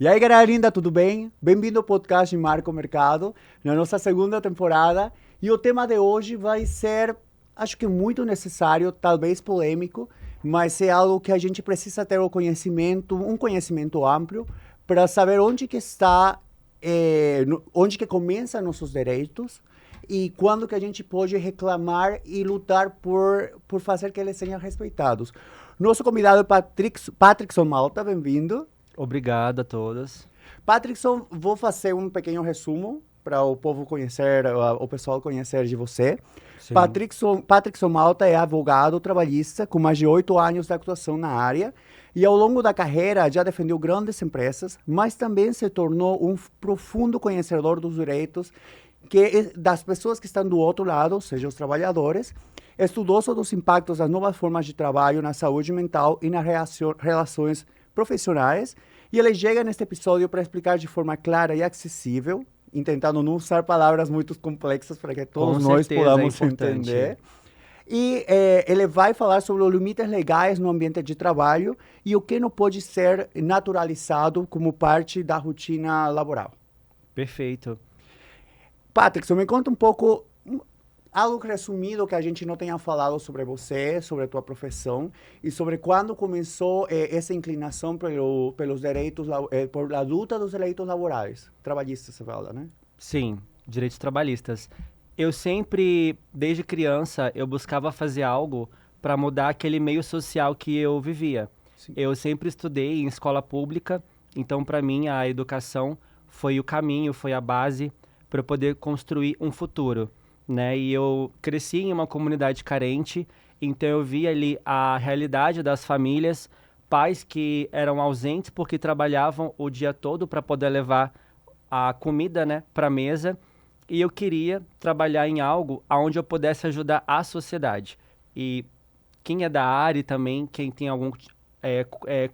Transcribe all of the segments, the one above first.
E aí, galera linda, tudo bem? Bem-vindo ao podcast Marco Mercado, na nossa segunda temporada. E o tema de hoje vai ser, acho que muito necessário, talvez polêmico, mas é algo que a gente precisa ter o conhecimento, um conhecimento amplo, para saber onde que está, onde que começam nossos direitos e quando que a gente pode reclamar e lutar por fazer que eles sejam respeitados. Nosso convidado é Patrickson Malta, bem-vindo. Obrigado a todas. Patrickson, vou fazer um pequeno resumo para o povo conhecer, o pessoal conhecer de você. Sim. Patrickson Malta é advogado trabalhista com mais de 8 anos de atuação na área e ao longo da carreira já defendeu grandes empresas, mas também se tornou um profundo conhecedor dos direitos das pessoas que estão do outro lado, ou seja, os trabalhadores, estudioso dos impactos das novas formas de trabalho na saúde mental e nas relações profissionais, e ele chega neste episódio para explicar de forma clara e acessível, tentando não usar palavras muito complexas para que todos nós podamos entender. E ele vai falar sobre os limites legais no ambiente de trabalho e o que não pode ser naturalizado como parte da rotina laboral. Perfeito. Patrick, me conta um pouco, algo resumido que a gente não tenha falado sobre você, sobre a tua profissão e sobre quando começou essa inclinação pelos direitos, por a luta dos direitos laborais, trabalhistas, você fala, né? Sim, direitos trabalhistas. Eu sempre, desde criança, eu buscava fazer algo para mudar aquele meio social que eu vivia. Sim. Eu sempre estudei em escola pública, então para mim a educação foi o caminho, foi a base para eu poder construir um futuro, né? E eu cresci em uma comunidade carente, então eu vi ali a realidade das famílias, pais que eram ausentes porque trabalhavam o dia todo para poder levar a comida, né, para a mesa, e eu queria trabalhar em algo onde eu pudesse ajudar a sociedade. E quem é da área e também quem tem algum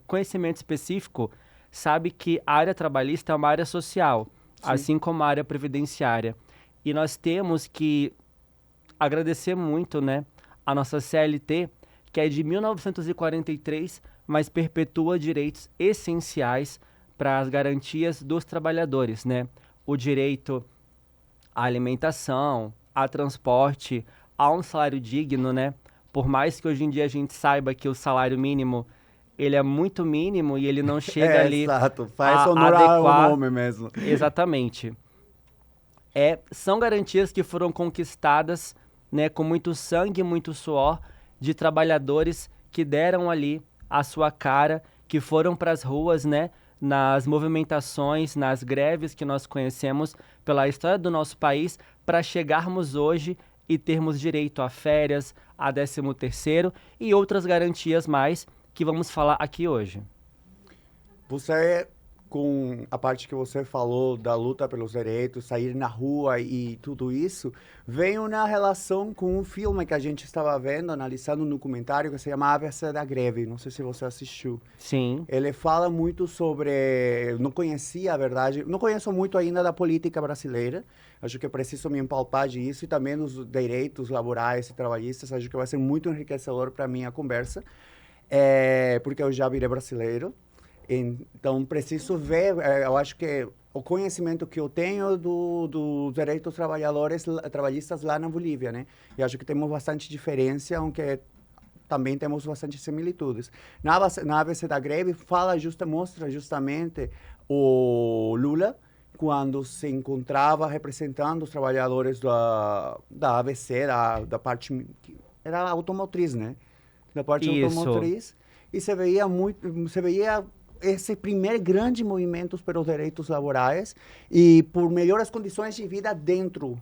conhecimento específico sabe que a área trabalhista é uma área social, assim como a área previdenciária. E nós temos que agradecer muito, né, a nossa CLT, que é de 1943, mas perpetua direitos essenciais para as garantias dos trabalhadores, né? O direito à alimentação, a transporte, a um salário digno, né? Por mais que hoje em dia a gente saiba que o salário mínimo ele é muito mínimo e ele não chega ali Exato, faz a honor ao adequar. nome mesmo. Exatamente. São garantias que foram conquistadas, né, com muito sangue e muito suor de trabalhadores que deram ali a sua cara, que foram para as ruas, né, nas movimentações, nas greves que nós conhecemos pela história do nosso país, para chegarmos hoje e termos direito a férias, a 13º e outras garantias mais que vamos falar aqui hoje. Você, com a parte que você falou da luta pelos direitos, sair na rua e tudo isso, vem uma relação com um filme que a gente estava vendo, analisando um documentário que se chama ABC da Greve. Não sei se você assistiu. Sim. Ele fala muito sobre... Não conhecia, a verdade, não conheço muito ainda da política brasileira. Acho que preciso me empalpar disso e também dos direitos laborais e trabalhistas. Acho que vai ser muito enriquecedor para mim a conversa, porque eu já virei brasileiro. Então, preciso ver, eu acho que o conhecimento que eu tenho dos direitos trabalhistas lá na Bolívia, né? E acho que temos bastante diferença, aunque também temos bastante similitudes. Na ABC da Greve mostra justamente o Lula, quando se encontrava representando os trabalhadores da ABC, da parte... Era automotriz, né? Da parte automotriz. E se veia esse primeiro grande movimento pelos direitos laborais e por melhores condições de vida dentro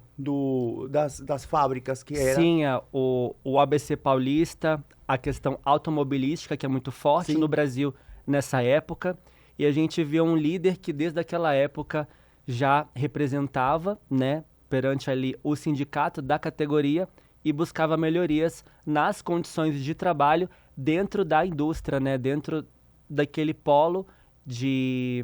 das fábricas que era. Sim, o ABC paulista, a questão automobilística, que é muito forte no Brasil nessa época, e a gente vê um líder que desde aquela época já representava, né, perante ali o sindicato da categoria e buscava melhorias nas condições de trabalho dentro da indústria, né, dentro daquele polo de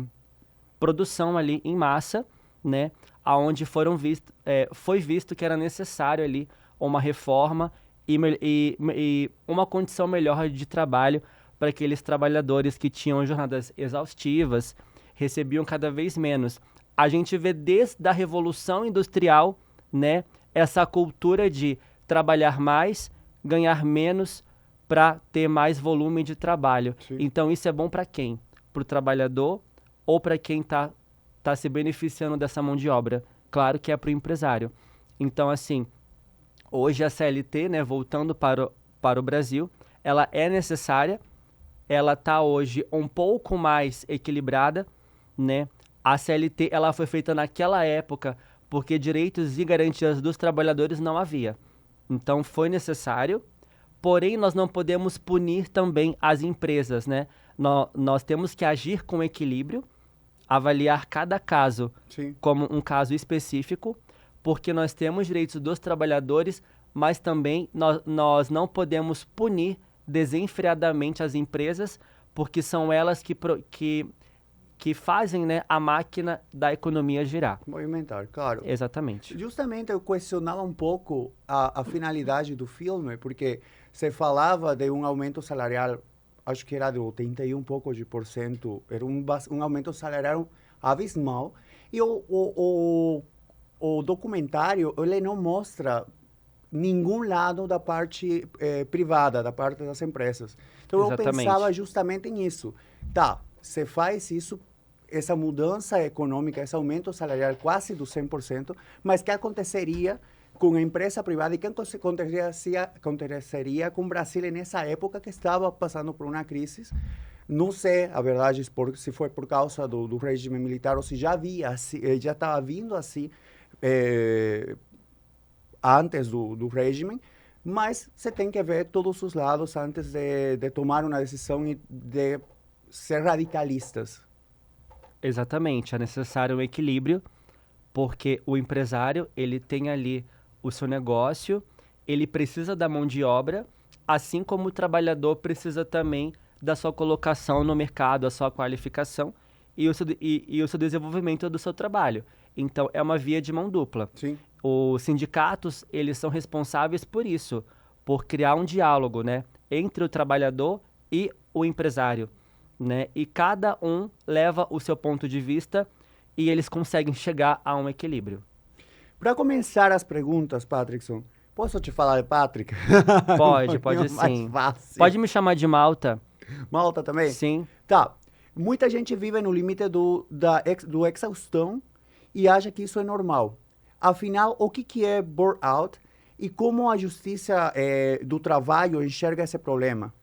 produção ali em massa, né, aonde foi visto que era necessário ali uma reforma e uma condição melhor de trabalho para aqueles trabalhadores que tinham jornadas exaustivas, recebiam cada vez menos. A gente vê desde a Revolução Industrial, né, essa cultura de trabalhar mais, ganhar menos para ter mais volume de trabalho. Sim. Então isso é bom para quem? Para o trabalhador ou para quem está se beneficiando dessa mão de obra? Claro que é para o empresário. Então, assim, hoje a CLT, né, voltando para o Brasil, ela é necessária, ela está hoje um pouco mais equilibrada, né? A CLT ela foi feita naquela época porque direitos e garantias dos trabalhadores não havia. Então foi necessário, porém nós não podemos punir também as empresas, né? Nós temos que agir com equilíbrio, avaliar cada caso Sim. como um caso específico, porque nós temos direitos dos trabalhadores, mas também nós não podemos punir desenfreadamente as empresas, porque são elas que fazem, né, a máquina da economia girar. Movimentar, claro. Exatamente. Justamente eu questionava um pouco a finalidade do filme, porque você falava de um aumento salarial, acho que era de 81 pouco de por cento, era um aumento salarial abismal, e o documentário, ele não mostra nenhum lado da parte privada, da parte das empresas. Então Exatamente. eu pensava justamente nisso. Tá, você faz isso, essa mudança econômica, esse aumento salarial quase do 100%, mas o que aconteceria com a empresa privada e o que aconteceria com o Brasil nessa época que estava passando por uma crise? Não sei, a verdade, se foi por causa do regime militar ou se já estava vindo assim, antes do regime, mas você tem que ver todos os lados antes de tomar uma decisão e de ser radicalistas. Exatamente, é necessário um equilíbrio, porque o empresário, ele tem ali o seu negócio, ele precisa da mão de obra, assim como o trabalhador precisa também da sua colocação no mercado, a sua qualificação e o seu desenvolvimento do seu trabalho. Então, é uma via de mão dupla. Sim. Os sindicatos, eles são responsáveis por isso, por criar um diálogo, né, entre o trabalhador e o empresário, né? E cada um leva o seu ponto de vista e eles conseguem chegar a um equilíbrio. Para começar as perguntas, Patrickson, posso te falar de Patrick? Pode mais sim. fácil. Pode me chamar de Malta? Malta também? Sim. Tá. Muita gente vive no limite do exaustão e acha que isso é normal. Afinal, o que é burnout e como a justiça do trabalho enxerga esse problema?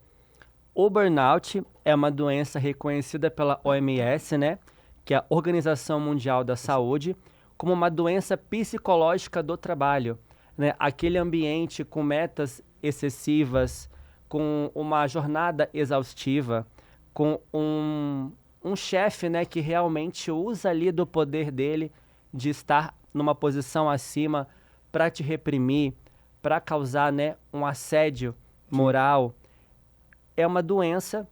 O burnout é uma doença reconhecida pela OMS, né, que é a Organização Mundial da Saúde, como uma doença psicológica do trabalho, né? Aquele ambiente com metas excessivas, com uma jornada exaustiva, com um chefe, né, que realmente usa ali do poder dele de estar numa posição acima para te reprimir, para causar, né, um assédio moral. É uma doença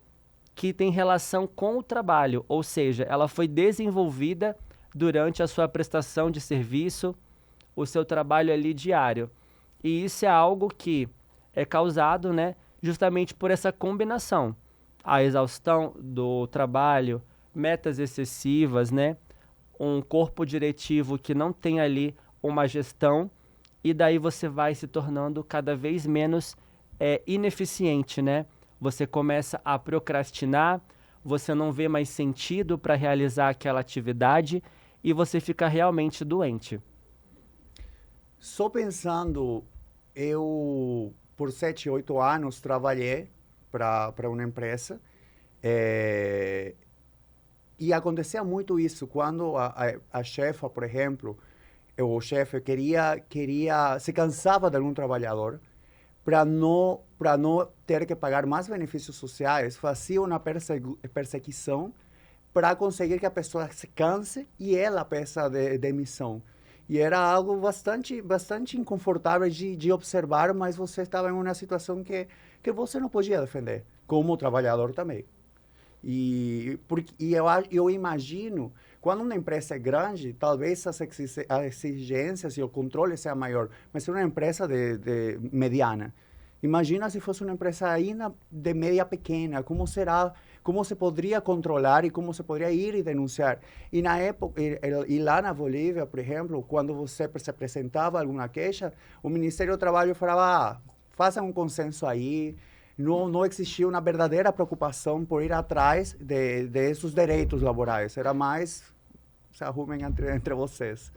que tem relação com o trabalho, ou seja, ela foi desenvolvida durante a sua prestação de serviço, o seu trabalho ali diário. E isso é algo que é causado, né, justamente por essa combinação. A exaustão do trabalho, metas excessivas, né, um corpo diretivo que não tem ali uma gestão, e daí você vai se tornando cada vez menos ineficiente, né? Você começa a procrastinar, você não vê mais sentido para realizar aquela atividade e você fica realmente doente. Só pensando, eu por 7, 8 anos trabalhei para uma empresa e acontecia muito isso quando a chefa, por exemplo, o chefe queria se cansava de algum trabalhador para não ter que pagar mais benefícios sociais, fazia uma perseguição para conseguir que a pessoa se canse e ela peça demissão. E era algo bastante inconfortável de observar, mas você estava em uma situação que você não podia defender, como trabalhador também. E eu imagino, quando uma empresa é grande, talvez as exigências e o controle seja maior, mas é uma empresa de mediana. Imagina se fosse uma empresa ainda de média pequena, como será como se poderia controlar e como se poderia ir e denunciar. E na época, e lá na Bolívia, por exemplo, quando você se apresentava alguma queixa, o Ministério do Trabalho falava, façam um consenso aí. Não existia uma verdadeira preocupação por ir atrás desses direitos laborais. Era mais, se arrumem entre vocês.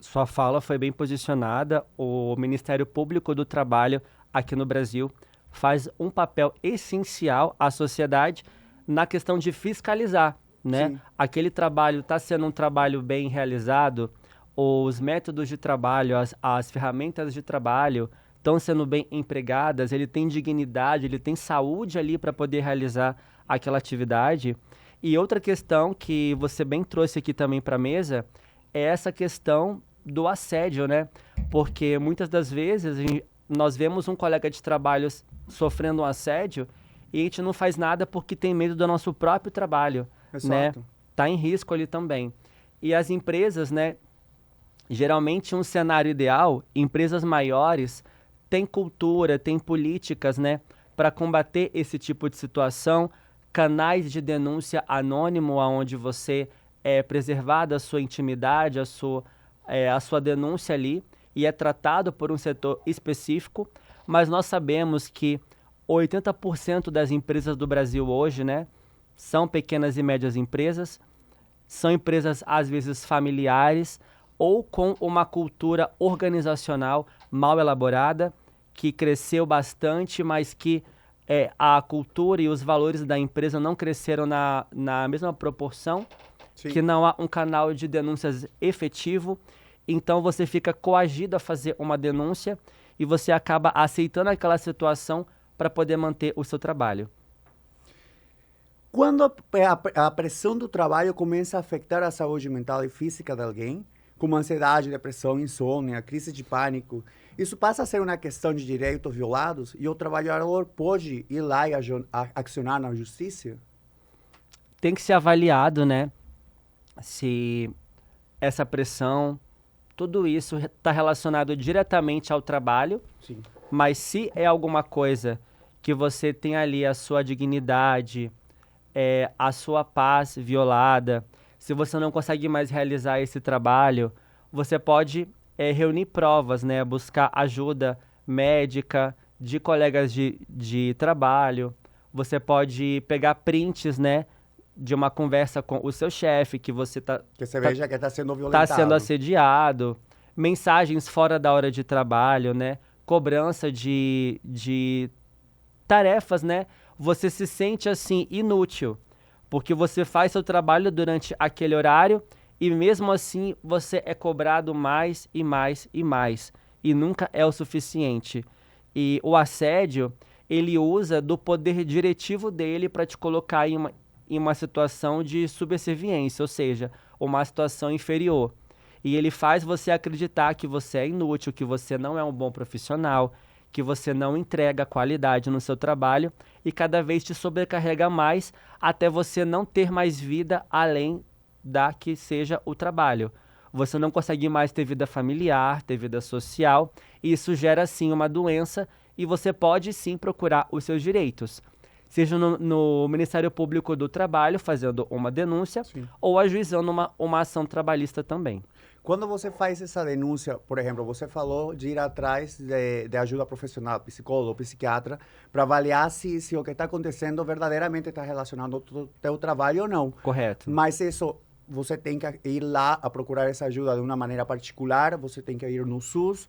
Sua fala foi bem posicionada. O Ministério Público do Trabalho aqui no Brasil faz um papel essencial à sociedade na questão de fiscalizar, né? Sim. Aquele trabalho está sendo um trabalho bem realizado, os métodos de trabalho, as ferramentas de trabalho estão sendo bem empregadas, ele tem dignidade, ele tem saúde ali para poder realizar aquela atividade. E outra questão que você bem trouxe aqui também para a mesa é essa questão do assédio, né? Porque muitas das vezes nós vemos um colega de trabalho sofrendo um assédio e a gente não faz nada porque tem medo do nosso próprio trabalho, né? Exato. Tá em risco ali também. E as empresas, né? Geralmente um cenário ideal, empresas maiores têm cultura, têm políticas, né? Para combater esse tipo de situação, canais de denúncia anônimo onde você é preservada a sua intimidade, a sua denúncia ali e é tratado por um setor específico, mas nós sabemos que 80% das empresas do Brasil hoje, né, são pequenas e médias empresas, são empresas às vezes familiares ou com uma cultura organizacional mal elaborada, que cresceu bastante, mas que a cultura e os valores da empresa não cresceram na mesma proporção, Sim. que não há um canal de denúncias efetivo, então você fica coagido a fazer uma denúncia e você acaba aceitando aquela situação para poder manter o seu trabalho. Quando a pressão do trabalho começa a afetar a saúde mental e física de alguém, como ansiedade, depressão, insônia, crise de pânico, isso passa a ser uma questão de direitos violados e o trabalhador pode ir lá e acionar na justiça? Tem que ser avaliado, né, se essa pressão, tudo isso está relacionado diretamente ao trabalho. Sim. Mas se é alguma coisa que você tem ali a sua dignidade, a sua paz violada, se você não consegue mais realizar esse trabalho, você pode reunir provas, né? Buscar ajuda médica de colegas de trabalho. Você pode pegar prints, né? De uma conversa com o seu chefe, que você Que você veja que está sendo violentado. está sendo assediado, mensagens fora da hora de trabalho, né? Cobrança de tarefas, né? Você se sente assim inútil, porque você faz seu trabalho durante aquele horário e mesmo assim você é cobrado mais e mais e mais e nunca é o suficiente. E o assédio, ele usa do poder diretivo dele para te colocar em uma situação de subserviência, ou seja, uma situação inferior. E ele faz você acreditar que você é inútil, que você não é um bom profissional, que você não entrega qualidade no seu trabalho e cada vez te sobrecarrega mais até você não ter mais vida além da que seja o trabalho. Você não consegue mais ter vida familiar, ter vida social, e isso gera sim uma doença e você pode sim procurar os seus direitos. Seja no Ministério Público do Trabalho, fazendo uma denúncia, sim, ou ajuizando uma ação trabalhista também. Quando você faz essa denúncia, por exemplo, você falou de ir atrás de ajuda profissional, psicólogo, psiquiatra, para avaliar se o que está acontecendo verdadeiramente está relacionado ao teu trabalho ou não. Correto. Mas isso, você tem que ir lá a procurar essa ajuda de uma maneira particular, você tem que ir no SUS,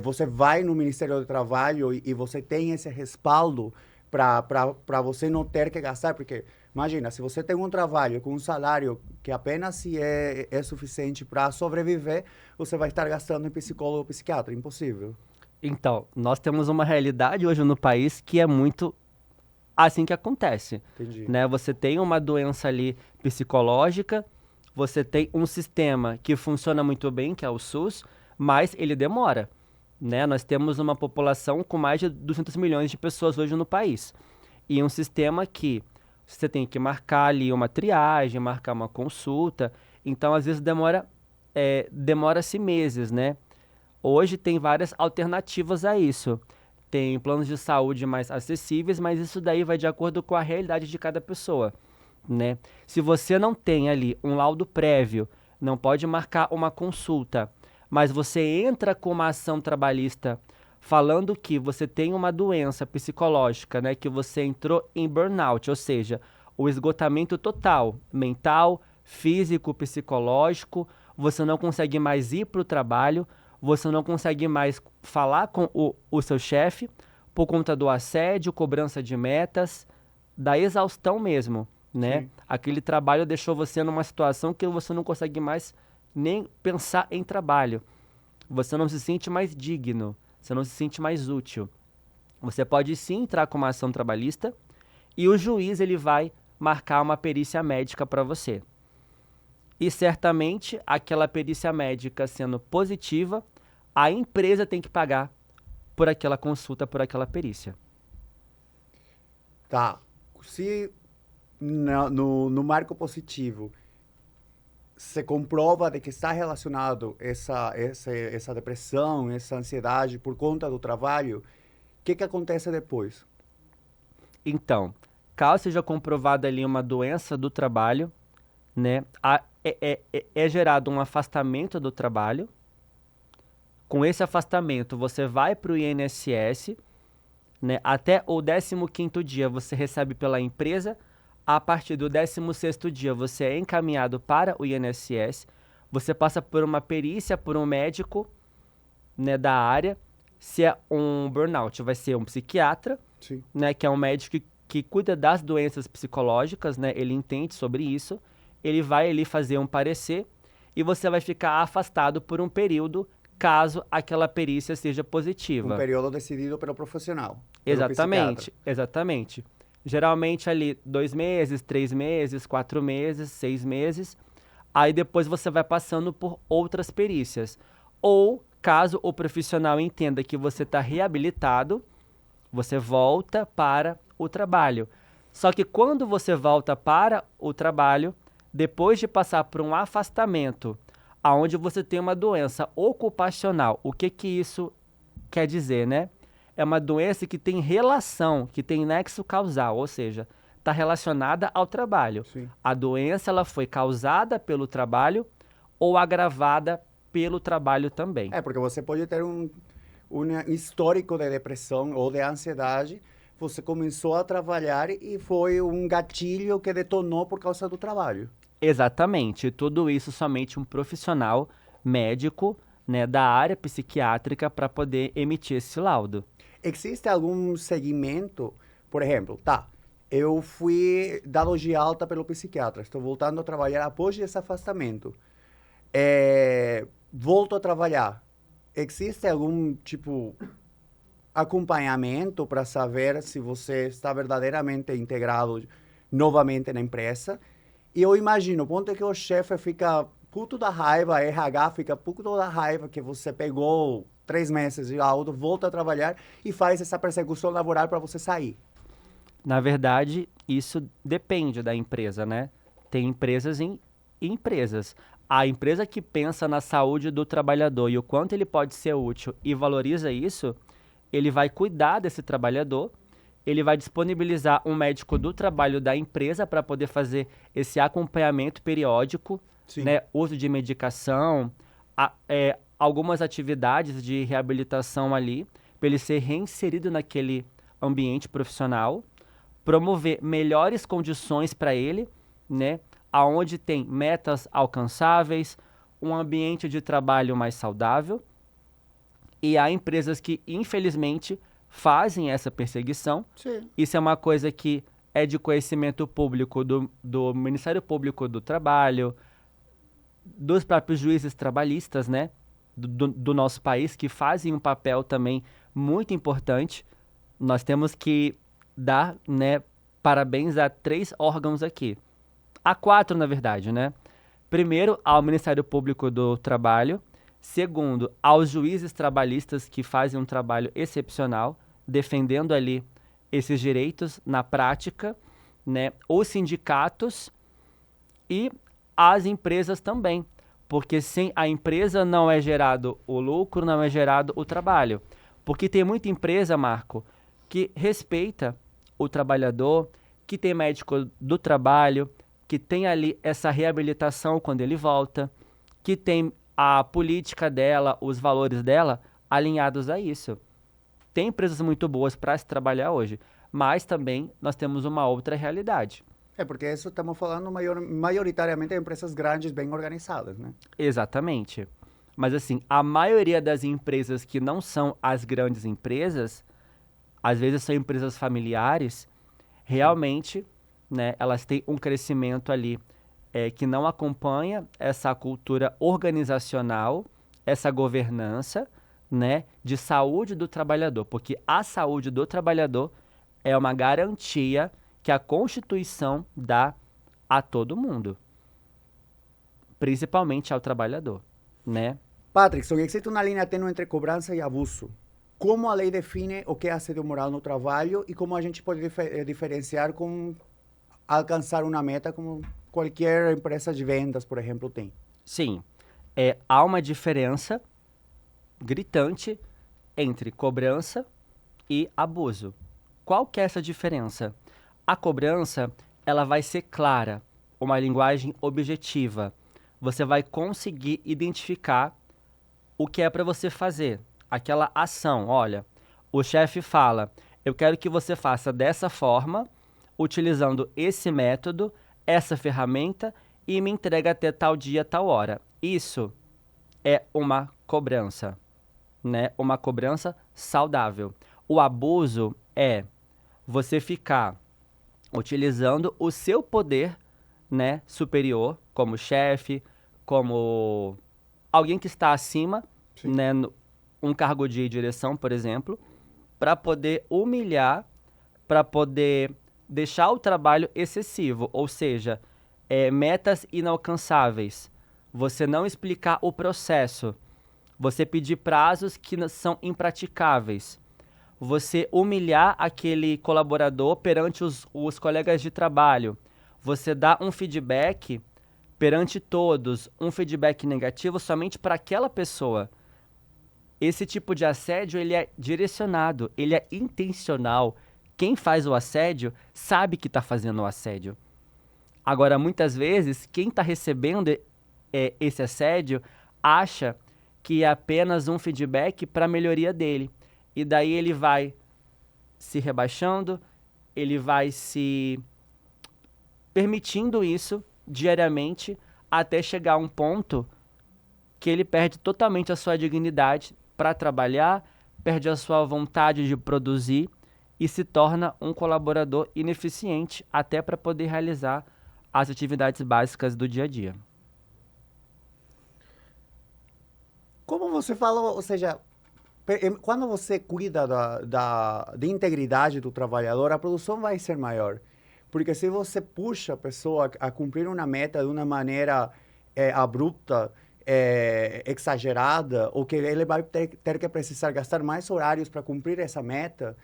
você vai no Ministério do Trabalho e você tem esse respaldo para você não ter que gastar, porque imagina, se você tem um trabalho com um salário que apenas se é suficiente para sobreviver, você vai estar gastando em psicólogo ou psiquiatra, impossível. Então, nós temos uma realidade hoje no país que é muito assim que acontece. Entendi. Né? Você tem uma doença ali psicológica, você tem um sistema que funciona muito bem, que é o SUS, mas ele demora. Né? Nós temos uma população com mais de 200 milhões de pessoas hoje no país. E um sistema que você tem que marcar ali uma triagem, marcar uma consulta. Então, às vezes, demora-se meses, né? Hoje tem várias alternativas a isso. tem planos de saúde mais acessíveis, mas isso daí vai de acordo com a realidade de cada pessoa, né? Se você não tem ali um laudo prévio, não pode marcar uma consulta, mas você entra com uma ação trabalhista falando que você tem uma doença psicológica, né, que você entrou em burnout, ou seja, o esgotamento total, mental, físico, psicológico, você não consegue mais ir para o trabalho, você não consegue mais falar com o seu chefe por conta do assédio, cobrança de metas, da exaustão mesmo, né? Sim. Aquele trabalho deixou você numa situação que você não consegue mais nem pensar em trabalho. Você não se sente mais digno, você não se sente mais útil. Você pode sim entrar com uma ação trabalhista e o juiz ele vai marcar uma perícia médica para você. E certamente aquela perícia médica sendo positiva, a empresa tem que pagar por aquela consulta, por aquela perícia. Tá. Se no marco positivo se comprova de que está relacionado essa depressão, essa ansiedade por conta do trabalho, o que acontece depois? Então, caso seja comprovada ali uma doença do trabalho, né, é gerado um afastamento do trabalho. Com esse afastamento, você vai para o INSS, né, até o 15º dia você recebe pela empresa, a partir do 16º dia você é encaminhado para o INSS, você passa por uma perícia, por um médico, né, da área. Se é um burnout, vai ser um psiquiatra, Sim. né, que é um médico que cuida das doenças psicológicas, né, ele entende sobre isso, ele vai ali fazer um parecer e você vai ficar afastado por um período, caso aquela perícia seja positiva. Um período decidido pelo profissional. Exatamente, exatamente. Geralmente ali 2 meses, 3 meses, 4 meses, 6 meses. Aí depois você vai passando por outras perícias. Ou, caso o profissional entenda que você está reabilitado, você volta para o trabalho. Só que quando você volta para o trabalho, depois de passar por um afastamento, aonde você tem uma doença ocupacional, o que isso quer dizer, né? É uma doença que tem relação, que tem nexo causal, ou seja, está relacionada ao trabalho. Sim. A doença ela foi causada pelo trabalho ou agravada pelo trabalho também. Porque você pode ter um histórico de depressão ou de ansiedade, você começou a trabalhar e foi um gatilho que detonou por causa do trabalho. Exatamente. Tudo isso somente um profissional médico, né, da área psiquiátrica para poder emitir esse laudo. Existe algum segmento, por exemplo, eu fui dado de alta pelo psiquiatra, estou voltando a trabalhar após esse afastamento. Volto a trabalhar. Existe algum acompanhamento para saber se você está verdadeiramente integrado novamente na empresa? E eu imagino, ponto que o chefe fica puto da raiva, a RH fica puto da raiva que você pegou 3 meses de laudo, volta a trabalhar e faz essa perseguição laboral para você sair. Na verdade, isso depende da empresa, né? Tem empresas e empresas. A empresa que pensa na saúde do trabalhador e o quanto ele pode ser útil e valoriza isso, ele vai cuidar desse trabalhador, ele vai disponibilizar um médico do trabalho da empresa para poder fazer esse acompanhamento periódico, né? Uso de medicação, algumas atividades de reabilitação ali, para ele ser reinserido naquele ambiente profissional, promover melhores condições para ele, né? Aonde tem metas alcançáveis, um ambiente de trabalho mais saudável. E há empresas que, infelizmente, fazem essa perseguição. Sim. Isso é uma coisa que é de conhecimento público do Ministério Público do Trabalho, dos próprios juízes trabalhistas, né, do nosso país, que fazem um papel também muito importante. Nós temos que dar, né, parabéns a 3 órgãos aqui. A 4, na verdade, né? Primeiro, ao Ministério Público do Trabalho. Segundo, aos juízes trabalhistas que fazem um trabalho excepcional, defendendo ali esses direitos na prática, né? Os sindicatos e as empresas também, porque sem a empresa não é gerado o lucro, não é gerado o trabalho. Porque tem muita empresa, Marco, que respeita o trabalhador, que tem médico do trabalho, que tem ali essa reabilitação quando ele volta, que tem a política dela, os valores dela alinhados a isso. Tem empresas muito boas para se trabalhar hoje, mas também nós temos uma outra realidade. Porque isso estamos falando majoritariamente de empresas grandes, bem organizadas, né? Exatamente. Mas assim, a maioria das empresas que não são as grandes empresas, às vezes são empresas familiares, realmente, né, elas têm um crescimento ali que não acompanha essa cultura organizacional, essa governança, né, de saúde do trabalhador, porque a saúde do trabalhador é uma garantia que a Constituição dá a todo mundo, principalmente ao trabalhador, né? Patrickson, existe uma linha tênue entre cobrança e abuso. Como a lei define o que é assédio moral no trabalho e como a gente pode diferenciar com alcançar uma meta como qualquer empresa de vendas, por exemplo, tem? Sim, há uma diferença gritante entre cobrança e abuso. Qual que é essa diferença? A cobrança, ela vai ser clara, uma linguagem objetiva. Você vai conseguir identificar o que é para você fazer, aquela ação. Olha, o chefe fala, eu quero que você faça dessa forma, utilizando esse método, essa ferramenta e me entrega até tal dia, tal hora. Isso é uma cobrança, né? Uma cobrança saudável. O abuso é você ficar utilizando o seu poder, né, superior, como chefe, como alguém que está acima, né, um cargo de direção, por exemplo, para poder humilhar, para poder deixar o trabalho excessivo, ou seja, metas inalcançáveis. Você não explicar o processo, você pedir prazos que são impraticáveis, você humilhar aquele colaborador perante os colegas de trabalho, você dá um feedback perante todos, um feedback negativo somente para aquela pessoa. Esse tipo de assédio, ele é direcionado, ele é intencional. Quem faz o assédio sabe que está fazendo o assédio. Agora, muitas vezes, quem está recebendo esse assédio acha que é apenas um feedback para a melhoria dele. E daí ele vai se rebaixando, ele vai se permitindo isso diariamente até chegar a um ponto que ele perde totalmente a sua dignidade para trabalhar, perde a sua vontade de produzir e se torna um colaborador ineficiente até para poder realizar as atividades básicas do dia a dia. Como você fala, ou seja, quando você cuida da integridade do trabalhador, a produção vai ser maior. Porque se você puxa a pessoa a cumprir uma meta de uma maneira abrupta, exagerada, ou que ele vai ter que precisar gastar mais horários para cumprir essa meta,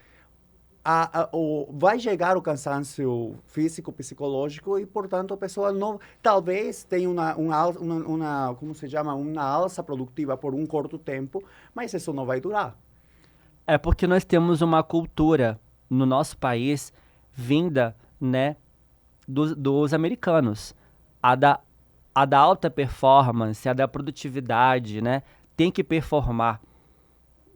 vai chegar o cansaço físico, psicológico e, portanto, a pessoa não, talvez tenha como se chama, uma alça produtiva por um curto tempo, mas isso não vai durar. É porque nós temos uma cultura no nosso país vinda, né, dos americanos. A da alta performance, a da produtividade, né, tem que performar.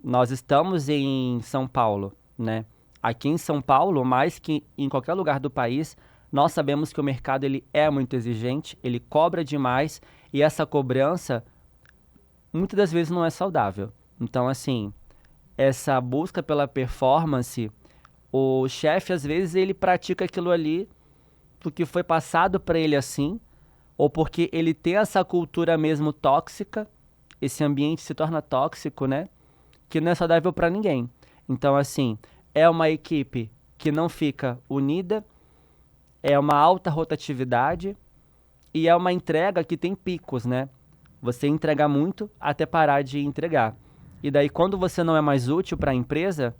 Nós estamos em São Paulo, né? Aqui em São Paulo, mais que em qualquer lugar do país, nós sabemos que o mercado ele é muito exigente, ele cobra demais e essa cobrança muitas das vezes não é saudável. Então, assim, essa busca pela performance, o chefe às vezes ele pratica aquilo ali porque foi passado para ele assim, ou porque ele tem essa cultura mesmo tóxica, esse ambiente se torna tóxico, né? Que não é saudável para ninguém. Então, assim, é uma equipe que não fica unida, é uma alta rotatividade e é uma entrega que tem picos, né? Você entrega muito até parar de entregar. E daí, quando você não é mais útil para a empresa,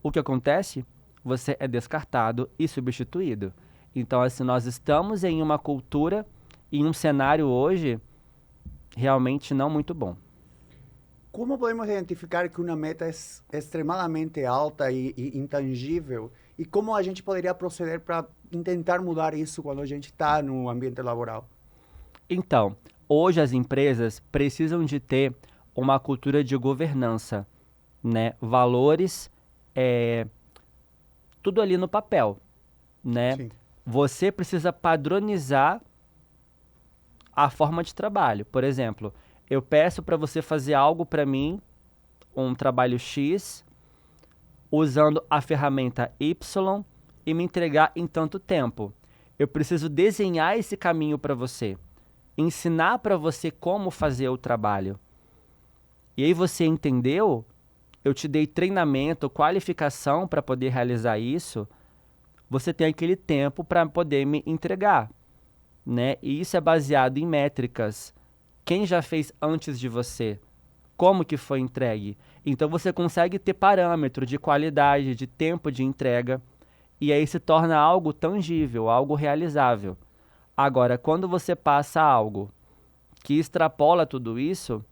o que acontece? Você é descartado e substituído. Então, assim, nós estamos em uma cultura e em um cenário hoje realmente não muito bom. Como podemos identificar que uma meta é extremadamente alta e intangível? E como a gente poderia proceder para tentar mudar isso quando a gente está no ambiente laboral? Então, hoje as empresas precisam de ter uma cultura de governança, né? Valores, tudo ali no papel, né? Sim. Você precisa padronizar a forma de trabalho. Por exemplo, eu peço para você fazer algo para mim, um trabalho X, usando a ferramenta Y e me entregar em tanto tempo. Eu preciso desenhar esse caminho para você, ensinar para você como fazer o trabalho. E aí você entendeu? Eu te dei treinamento, qualificação para poder realizar isso. Você tem aquele tempo para poder me entregar, né? E isso é baseado em métricas. Quem já fez antes de você? Como que foi entregue? Então você consegue ter parâmetro de qualidade, de tempo de entrega, e aí se torna algo tangível, algo realizável. Agora, quando você passa algo que extrapola tudo isso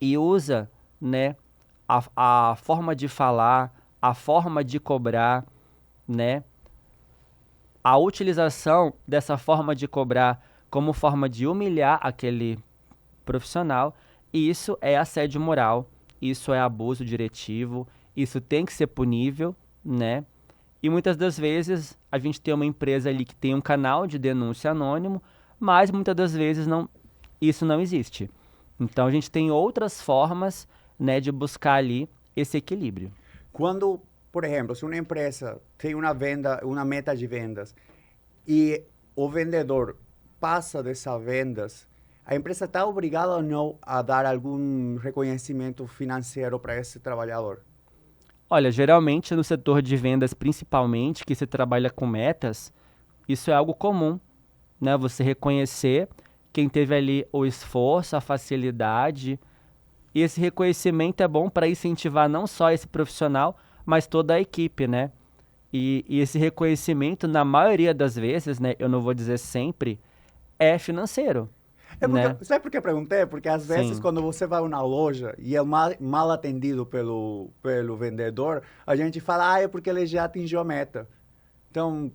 e usa, né, a forma de falar, a forma de cobrar, né, a utilização dessa forma de cobrar como forma de humilhar aquele profissional, isso é assédio moral, isso é abuso diretivo, isso tem que ser punível, né? E muitas das vezes a gente tem uma empresa ali que tem um canal de denúncia anônimo, mas muitas das vezes isso não existe. Então a gente tem outras formas, né, de buscar ali esse equilíbrio. Quando, por exemplo, se uma empresa tem uma venda, uma meta de vendas e o vendedor passa dessas vendas, a empresa está obrigada ou não a dar algum reconhecimento financeiro para esse trabalhador? Olha, geralmente no setor de vendas, principalmente, que se trabalha com metas, isso é algo comum, né? Você reconhecer quem teve ali o esforço, a facilidade. E esse reconhecimento é bom para incentivar não só esse profissional, mas toda a equipe, né? E esse reconhecimento, na maioria das vezes, né? Eu não vou dizer sempre, é financeiro, né? Sabe por que eu perguntei? Porque às vezes Sim. quando você vai a uma loja e é mal atendido pelo vendedor, a gente fala, é porque ele já atingiu a meta. Então,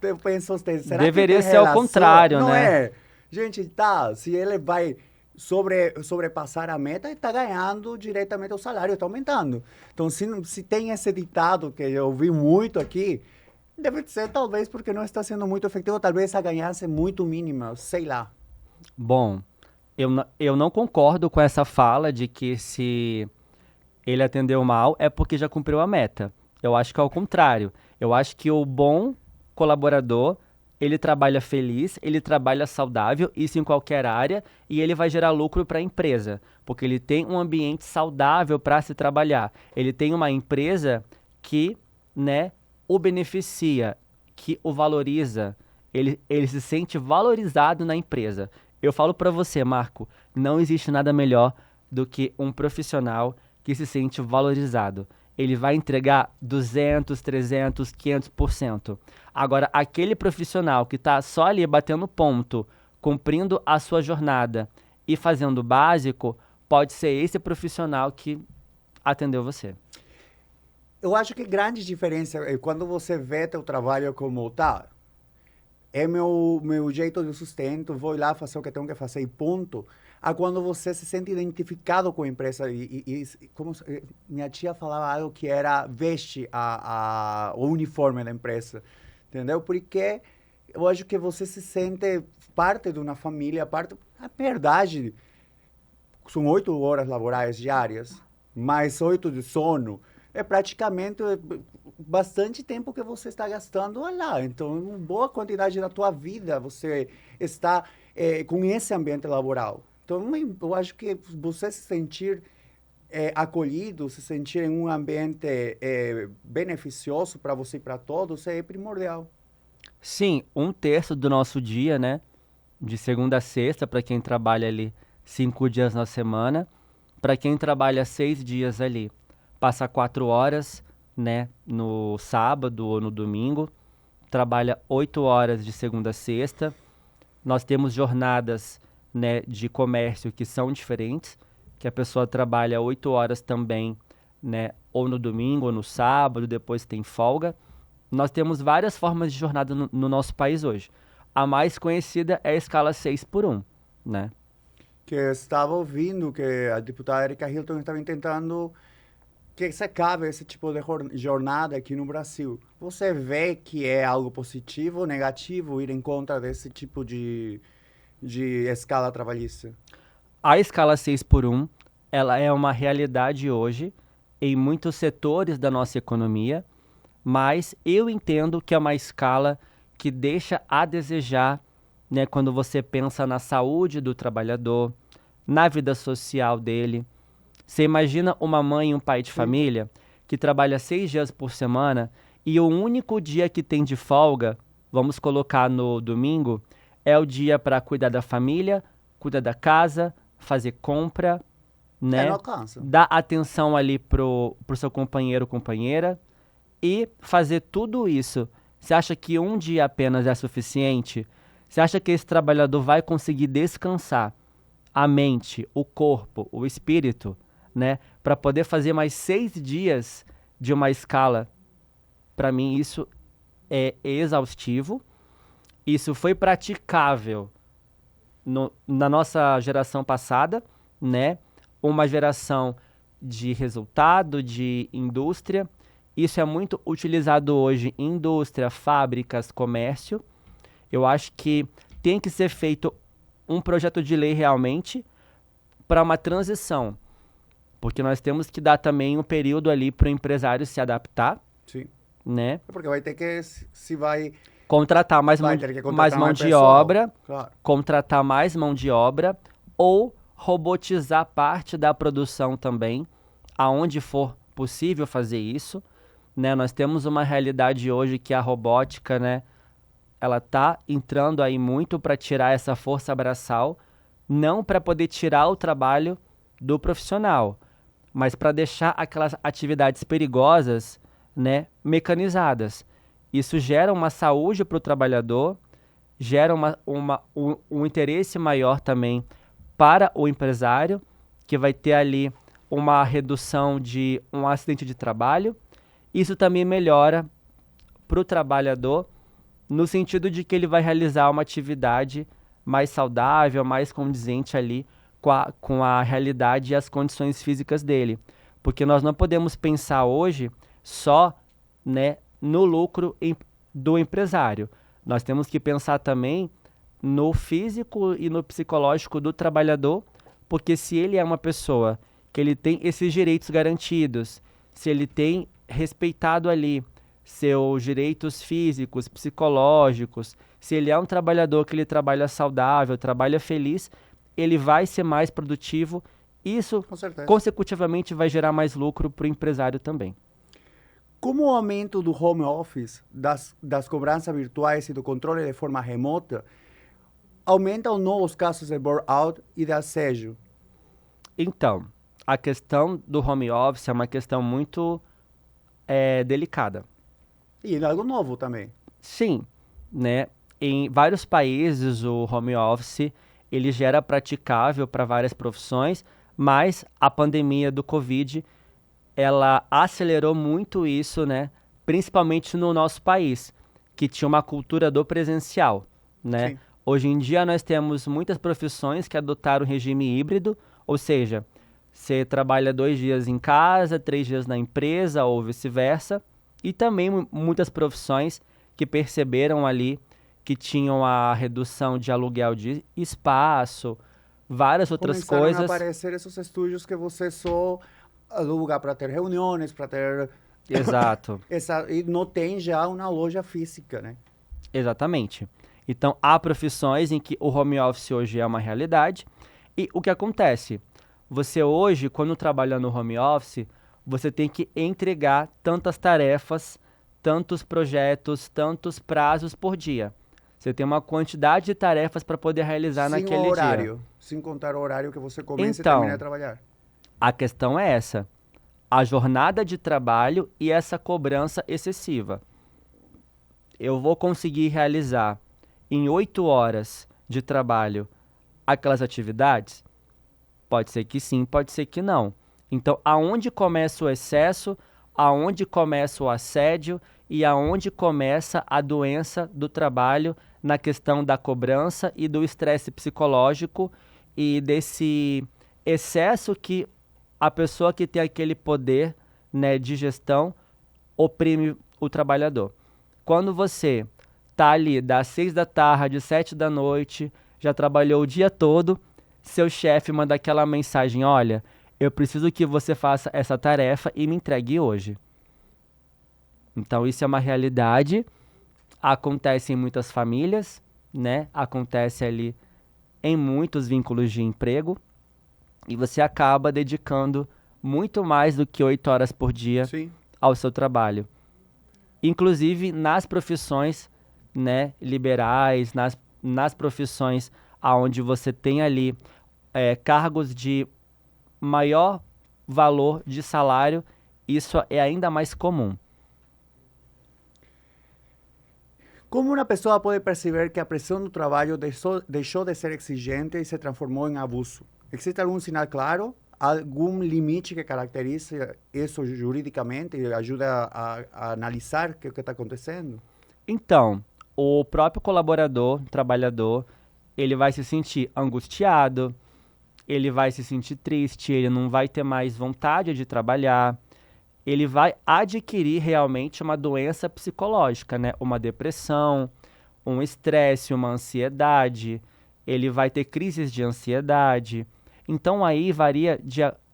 eu penso, será que Deveria tem ser ao relação? contrário, Não né? é? Gente, se ele vai sobrepassar a meta, ele está ganhando diretamente o salário, está aumentando. Então, se tem esse ditado que eu ouvi muito aqui, deve ser talvez porque não está sendo muito efetivo, talvez a ganância é muito mínima, sei lá. Bom, eu não concordo com essa fala de que se ele atendeu mal é porque já cumpriu a meta. Eu acho que é o contrário. Eu acho que o bom colaborador, ele trabalha feliz, ele trabalha saudável, isso em qualquer área, e ele vai gerar lucro para a empresa, porque ele tem um ambiente saudável para se trabalhar. Ele tem uma empresa que, né, o beneficia, que o valoriza, ele se sente valorizado na empresa. Eu falo para você, Marco, não existe nada melhor do que um profissional que se sente valorizado. Ele vai entregar 200, 300, 500%. Agora, aquele profissional que está só ali batendo ponto, cumprindo a sua jornada e fazendo o básico, pode ser esse profissional que atendeu você. Eu acho que grande diferença é quando você vê teu trabalho como, tá, é meu jeito de sustento, vou lá fazer o que tenho que fazer e ponto. A quando você se sente identificado com a empresa como minha tia falava algo que era veste o uniforme da empresa, entendeu? Porque eu acho que você se sente parte de uma família, parte, a verdade, são 8 horas laborais diárias, mais 8 de sono, é praticamente bastante tempo que você está gastando lá. Então, uma boa quantidade da tua vida você está com esse ambiente laboral. Então, eu acho que você se sentir acolhido, se sentir em um ambiente beneficioso para você e para todos é primordial. Sim, um terço do nosso dia, né? De segunda a sexta, para quem trabalha ali 5 dias na semana. Para quem trabalha 6 dias ali, passa 4 horas, né? No sábado ou no domingo. Trabalha 8 horas de segunda a sexta. Nós temos jornadas, né, de comércio que são diferentes, que a pessoa trabalha 8 horas também, né? Ou no domingo, ou no sábado, depois tem folga. Nós temos várias formas de jornada no nosso país hoje. A mais conhecida é a escala 6 por 1, né? Que eu estava ouvindo que a deputada Erika Hilton estava tentando que se acabe esse tipo de jornada aqui no Brasil. Você vê que é algo positivo ou negativo ir em contra desse tipo de escala trabalhista? A escala 6 por 1, ela é uma realidade hoje em muitos setores da nossa economia, mas eu entendo que é uma escala que deixa a desejar, né, quando você pensa na saúde do trabalhador, na vida social dele. Você imagina uma mãe e um pai de família que trabalha 6 dias por semana e o único dia que tem de folga, vamos colocar no domingo, é o dia para cuidar da família, cuidar da casa, fazer compra, É, não né? alcança. Dar atenção ali pro seu companheiro ou companheira e fazer tudo isso. Você acha que um dia apenas é suficiente? Você acha que esse trabalhador vai conseguir descansar a mente, o corpo, o espírito, né? Para poder fazer mais 6 dias de uma escala? Para mim, isso é exaustivo. Isso foi praticável na nossa geração passada, né? Uma geração de resultado, de indústria. Isso é muito utilizado hoje em indústria, fábricas, comércio. Eu acho que tem que ser feito um projeto de lei realmente para uma transição, porque nós temos que dar também um período ali para o empresário se adaptar, Sim. né? É porque vai ter que, se vai, Contratar mais vai mão, ter que mais contratar mão mais de pessoal. obra, Claro. contratar mais mão de obra ou robotizar parte da produção também, aonde for possível fazer isso, né? Nós temos uma realidade hoje que a robótica, né, ela tá entrando aí muito para tirar essa força braçal, não para poder tirar o trabalho do profissional, mas para deixar aquelas atividades perigosas, né, mecanizadas. Isso gera uma saúde para o trabalhador, gera um interesse maior também para o empresário, que vai ter ali uma redução de um acidente de trabalho. Isso também melhora para o trabalhador, no sentido de que ele vai realizar uma atividade mais saudável, mais condizente ali com a realidade e as condições físicas dele. Porque nós não podemos pensar hoje só, né, no lucro do empresário. Nós temos que pensar também no físico e no psicológico do trabalhador, porque se ele é uma pessoa que ele tem esses direitos garantidos, se ele tem respeitado ali seus direitos físicos, psicológicos, se ele é um trabalhador que ele trabalha saudável, trabalha feliz, ele vai ser mais produtivo. Isso, Com certeza. consecutivamente, vai gerar mais lucro para o empresário também. Como o aumento do home office, das cobranças virtuais e do controle de forma remota, aumenta ou não os casos de burnout e de assédio? Então, a questão do home office é uma questão muito delicada. E é algo novo também. Sim, né? Em vários países o home office ele já era praticável para várias profissões, mas a pandemia do Covid ela acelerou muito isso, né? Principalmente no nosso país, que tinha uma cultura do presencial, né? Sim. Hoje em dia nós temos muitas profissões que adotaram o regime híbrido, ou seja, você trabalha 2 dias em casa, 3 dias na empresa ou vice-versa, e também muitas profissões que perceberam ali que tinham a redução de aluguel de espaço, várias outras Começaram coisas. a aparecer esses estúdios que você só aluga para ter reuniões, para ter... Exato. E não tem já uma loja física, né? Exatamente. Então, há profissões em que o home office hoje é uma realidade. E o que acontece? Você hoje, quando trabalha no home office, você tem que entregar tantas tarefas, tantos projetos, tantos prazos por dia. Você tem uma quantidade de tarefas para poder realizar Sem naquele horário, dia. sem contar o horário que você começa e Então, termina de trabalhar. a questão é essa. A jornada de trabalho e essa cobrança excessiva. Eu vou conseguir realizar em 8 horas de trabalho aquelas atividades? Pode ser que sim, pode ser que não. Então, aonde começa o excesso, aonde começa o assédio e aonde começa a doença do trabalho na questão da cobrança e do estresse psicológico e desse excesso que a pessoa que tem aquele poder, né, de gestão oprime o trabalhador. Quando você tá ali das 6 da tarde, 7 da noite, já trabalhou o dia todo, seu chefe manda aquela mensagem: olha, eu preciso que você faça essa tarefa e me entregue hoje. Então isso é uma realidade, acontece em muitas famílias, né? Acontece ali em muitos vínculos de emprego e você acaba dedicando muito mais do que 8 horas por dia Sim. ao seu trabalho. Inclusive nas profissões, né, liberais, nas profissões onde você tem ali cargos de maior valor de salário, isso é ainda mais comum. Como uma pessoa pode perceber que a pressão no trabalho deixou de ser exigente e se transformou em abuso? Existe algum sinal claro? Algum limite que caracteriza isso juridicamente e ajuda a analisar o que está acontecendo? Então, o próprio colaborador, trabalhador, ele vai se sentir angustiado, ele vai se sentir triste, ele não vai ter mais vontade de trabalhar, ele vai adquirir realmente uma doença psicológica, né? Uma depressão, um estresse, uma ansiedade, ele vai ter crises de ansiedade. Então aí varia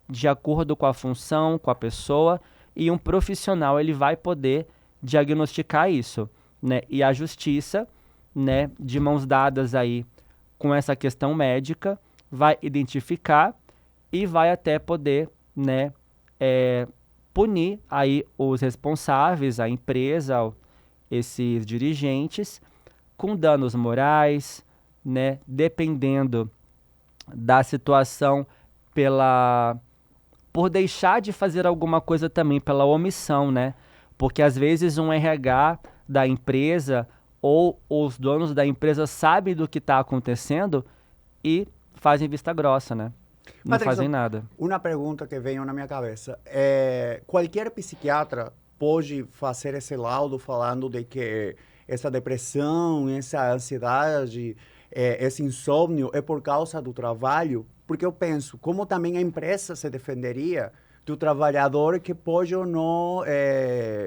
de acordo com a função, com a pessoa, e um profissional ele vai poder diagnosticar isso, né? E a justiça, né, de mãos dadas aí com essa questão médica, vai identificar e vai até poder, né, punir aí os responsáveis, a empresa, esses dirigentes, com danos morais, né, dependendo da situação por deixar de fazer alguma coisa também, pela omissão, né? Porque às vezes um RH da empresa ou os donos da empresa sabem do que está acontecendo e fazem vista grossa, né? Não Patrícia, fazem nada. uma pergunta que veio na minha cabeça. Qualquer psiquiatra pode fazer esse laudo falando de que essa depressão, essa ansiedade, esse insônia é por causa do trabalho? Porque eu penso, como também a empresa se defenderia do trabalhador que pode ou não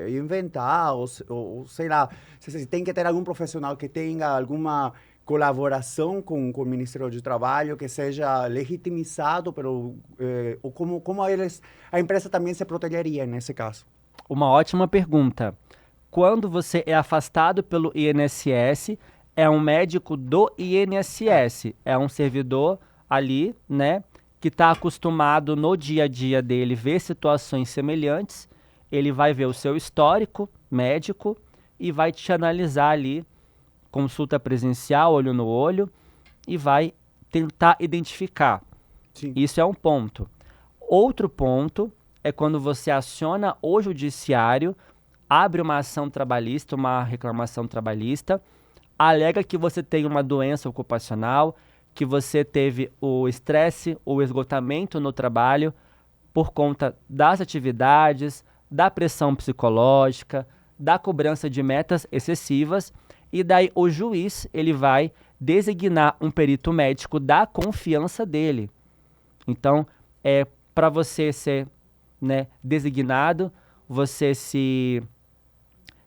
inventar, ou sei lá, se tem que ter algum profissional que tenha alguma colaboração com o Ministério do Trabalho, que seja legitimizado, ou como a empresa também se protegeria nesse caso? Uma ótima pergunta. Quando você é afastado pelo INSS, é um médico do INSS, é um servidor ali, né, que está acostumado no dia a dia dele ver situações semelhantes, ele vai ver o seu histórico médico e vai te analisar ali, consulta presencial, olho no olho, e vai tentar identificar. Sim. Isso é um ponto. Outro ponto é quando você aciona o judiciário, abre uma ação trabalhista, uma reclamação trabalhista, alega que você tem uma doença ocupacional, que você teve o estresse, o esgotamento no trabalho por conta das atividades, da pressão psicológica, da cobrança de metas excessivas, e daí o juiz ele vai designar um perito médico da confiança dele. Então, para você ser, né, designado, você se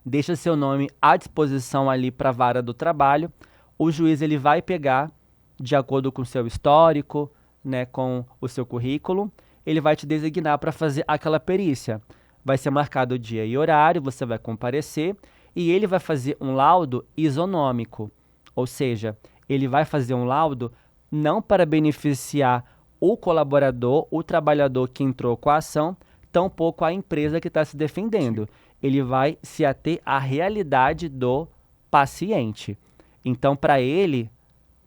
deixa seu nome à disposição ali para a vara do trabalho, o juiz ele vai pegar, de acordo com o seu histórico, né, com o seu currículo, ele vai te designar para fazer aquela perícia. Vai ser marcado o dia e horário, você vai comparecer e ele vai fazer um laudo isonômico, ou seja, ele vai fazer um laudo não para beneficiar o colaborador, o trabalhador que entrou com a ação, tampouco a empresa que está se defendendo. Ele vai se ater à realidade do paciente. Então, para ele,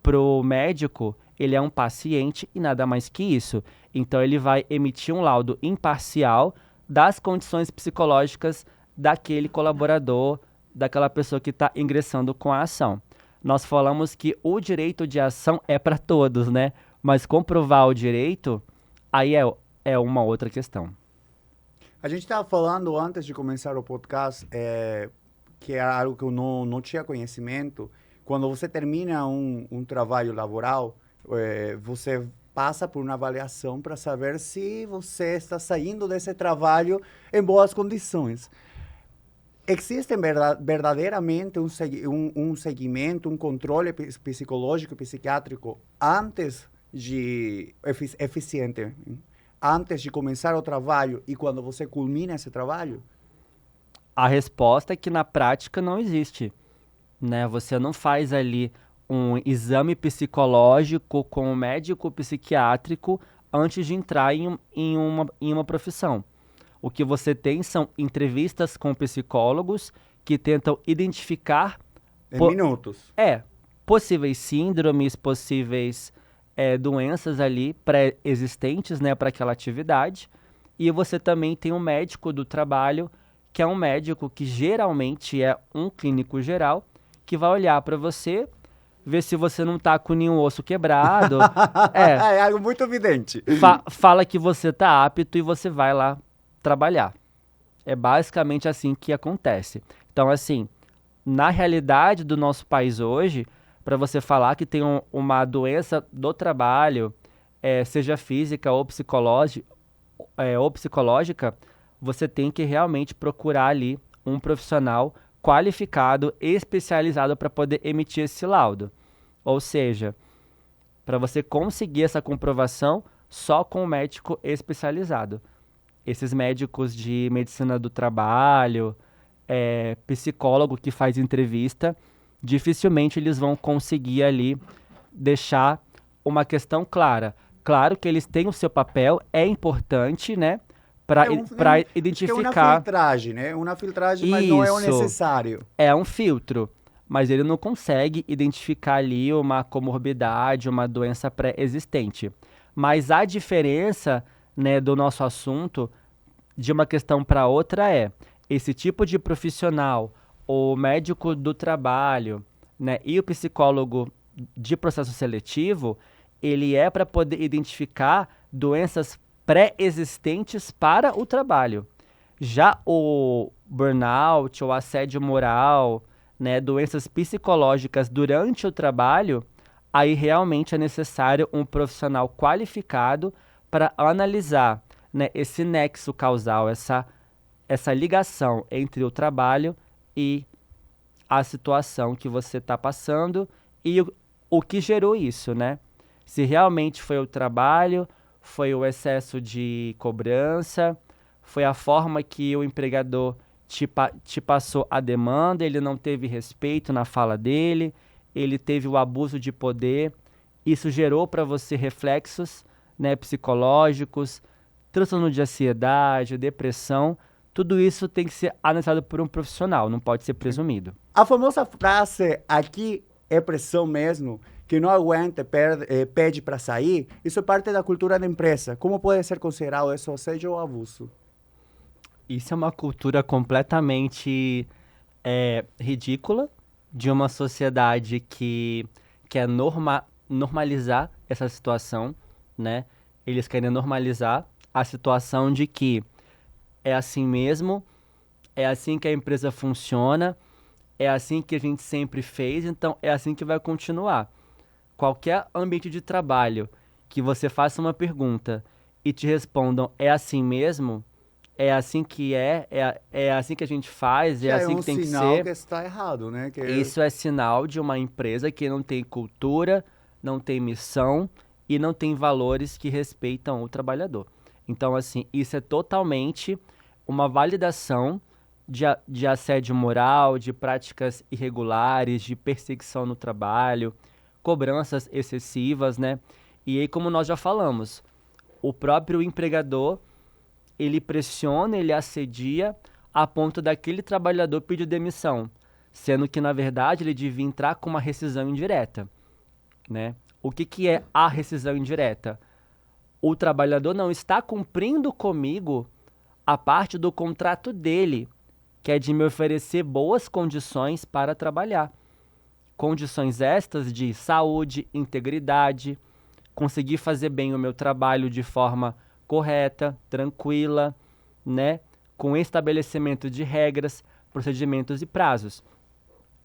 para o médico, ele é um paciente e nada mais que isso. Então, ele vai emitir um laudo imparcial das condições psicológicas daquele colaborador, daquela pessoa que está ingressando com a ação. Nós falamos que o direito de ação é para todos, né? Mas comprovar o direito, aí é uma outra questão. A gente estava falando antes de começar o podcast, que é algo que eu não tinha conhecimento. Quando você termina um trabalho laboral, você passa por uma avaliação para saber se você está saindo desse trabalho em boas condições. Existe verdadeiramente um segmento, um controle psicológico, psiquiátrico antes de eficiente, antes de começar o trabalho e quando você culmina esse trabalho? A resposta é que na prática não existe, né? Você não faz ali um exame psicológico com um médico psiquiátrico antes de entrar em uma profissão. O que você tem são entrevistas com psicólogos que tentam identificar Em minutos. possíveis síndromes, possíveis doenças ali pré-existentes, né, para aquela atividade. E você também tem um médico do trabalho, que é um médico que geralmente é um clínico geral, que vai olhar para você, ver se você não tá com nenhum osso quebrado. É algo muito evidente. Fala que você tá apto e você vai lá trabalhar. É basicamente assim que acontece. Então, assim, na realidade do nosso país hoje, para você falar que tem uma doença do trabalho, seja física ou psicológica, você tem que realmente procurar ali um profissional qualificado, especializado para poder emitir esse laudo. Ou seja, para você conseguir essa comprovação só com um médico especializado. Esses médicos de medicina do trabalho, psicólogo que faz entrevista, dificilmente eles vão conseguir ali deixar uma questão clara. Claro que eles têm o seu papel, é importante, né? Para identificar. É uma filtragem, né? Uma filtragem, mas não é o necessário. É um filtro, mas ele não consegue identificar ali uma comorbidade, uma doença pré-existente. Mas a diferença, né, do nosso assunto de uma questão para outra esse tipo de profissional, o médico do trabalho, né, e o psicólogo de processo seletivo, ele é para poder identificar doenças pré-existentes para o trabalho. Já o burnout, o assédio moral, né, doenças psicológicas durante o trabalho, aí realmente é necessário um profissional qualificado para analisar, né, esse nexo causal, essa ligação entre o trabalho e a situação que você está passando e o que gerou isso, né? Se realmente foi o trabalho, foi o excesso de cobrança, foi a forma que o empregador te passou a demanda, ele não teve respeito na fala dele, ele teve o abuso de poder, isso gerou para você reflexos, né, psicológicos, transtorno de ansiedade, depressão, tudo isso tem que ser analisado por um profissional, não pode ser presumido. A famosa frase, aqui é pressão mesmo, que não aguenta, pede para sair, isso é parte da cultura da empresa. Como pode ser considerado isso assédio ou abuso? Isso é uma cultura completamente ridícula de uma sociedade que quer normalizar essa situação, né? Eles querem normalizar a situação de que é assim mesmo, é assim que a empresa funciona, é assim que a gente sempre fez, então é assim que vai continuar. Qualquer ambiente de trabalho que você faça uma pergunta e te respondam é assim mesmo, é assim que é assim que a gente faz, é assim que tem que ser. É um sinal que está errado, né? Isso é sinal de uma empresa que não tem cultura, não tem missão e não tem valores que respeitam o trabalhador. Então, assim, isso é totalmente uma validação de assédio moral, de práticas irregulares, de perseguição no trabalho, cobranças excessivas, né? E aí, como nós já falamos, o próprio empregador, ele pressiona, ele assedia a ponto daquele trabalhador pedir demissão, sendo que, na verdade, ele devia entrar com uma rescisão indireta, né? O que é a rescisão indireta? O trabalhador não está cumprindo comigo a parte do contrato dele, que é de me oferecer boas condições para trabalhar. Condições estas de saúde, integridade, conseguir fazer bem o meu trabalho de forma correta, tranquila, né? Com estabelecimento de regras, procedimentos e prazos.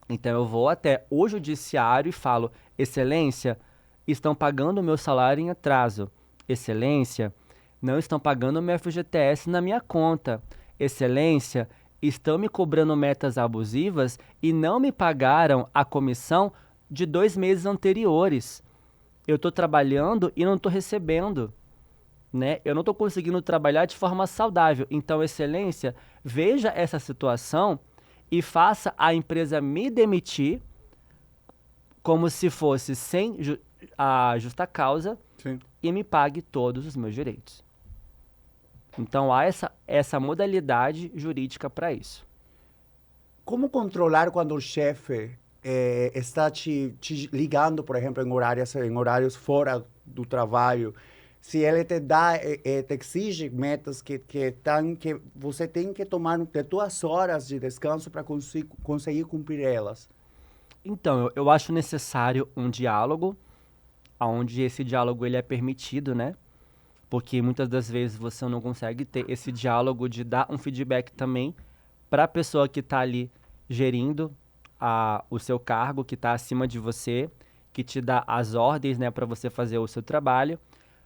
Então eu vou até o judiciário e falo: Excelência, estão pagando o meu salário em atraso. Excelência, não estão pagando o meu FGTS na minha conta. Excelência, estão me cobrando metas abusivas e não me pagaram a comissão de 2 meses anteriores. Eu estou trabalhando e não estou recebendo, né? Eu não estou conseguindo trabalhar de forma saudável. Então, Excelência, veja essa situação e faça a empresa me demitir como se fosse sem a justa causa. Sim. E me pague todos os meus direitos. Então há essa modalidade jurídica para isso. Como controlar quando o chefe está te ligando, por exemplo, em horários fora do trabalho? Se ele te dá, te exige metas que você tem que tomar 2 horas de descanso para conseguir cumprir elas. Então, eu acho necessário um diálogo, onde esse diálogo ele é permitido, né? Porque muitas das vezes você não consegue ter esse diálogo de dar um feedback também para a pessoa que está ali gerindo o seu cargo, que está acima de você, que te dá as ordens, né, para você fazer o seu trabalho.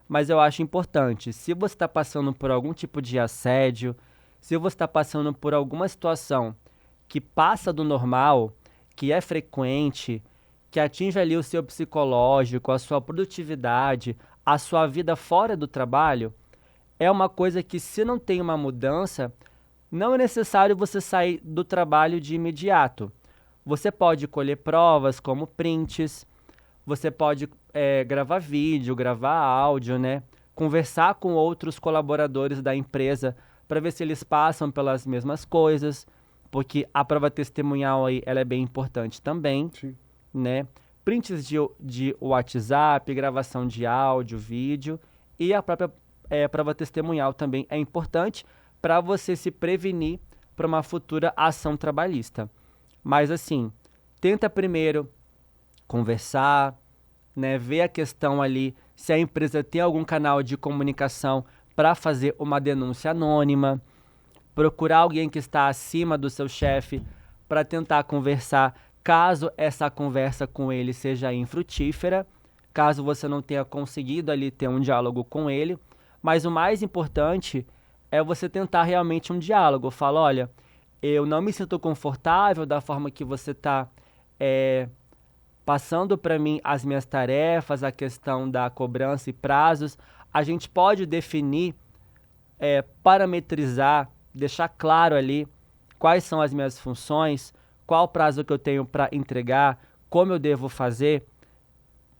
Mas eu acho importante, se você está passando por algum tipo de assédio, se você está passando por alguma situação que passa do normal, que é frequente, que atinge ali o seu psicológico, a sua produtividade, a sua vida fora do trabalho, é uma coisa que, se não tem uma mudança, não é necessário você sair do trabalho de imediato. Você pode colher provas como prints, você pode gravar vídeo, gravar áudio, né? Conversar com outros colaboradores da empresa para ver se eles passam pelas mesmas coisas, porque a prova testemunhal aí, ela é bem importante também. Sim. Né? Prints de WhatsApp, gravação de áudio, vídeo e a própria prova testemunhal também é importante para você se prevenir para uma futura ação trabalhista. Mas assim, tenta primeiro conversar, né? Ver a questão ali se a empresa tem algum canal de comunicação para fazer uma denúncia anônima, procurar alguém que está acima do seu chefe para tentar conversar, caso essa conversa com ele seja infrutífera, caso você não tenha conseguido ali ter um diálogo com ele. Mas o mais importante é você tentar realmente um diálogo. Fala: olha, eu não me sinto confortável da forma que você está passando para mim as minhas tarefas, a questão da cobrança e prazos. A gente pode definir, parametrizar, deixar claro ali quais são as minhas funções, qual o prazo que eu tenho para entregar, como eu devo fazer,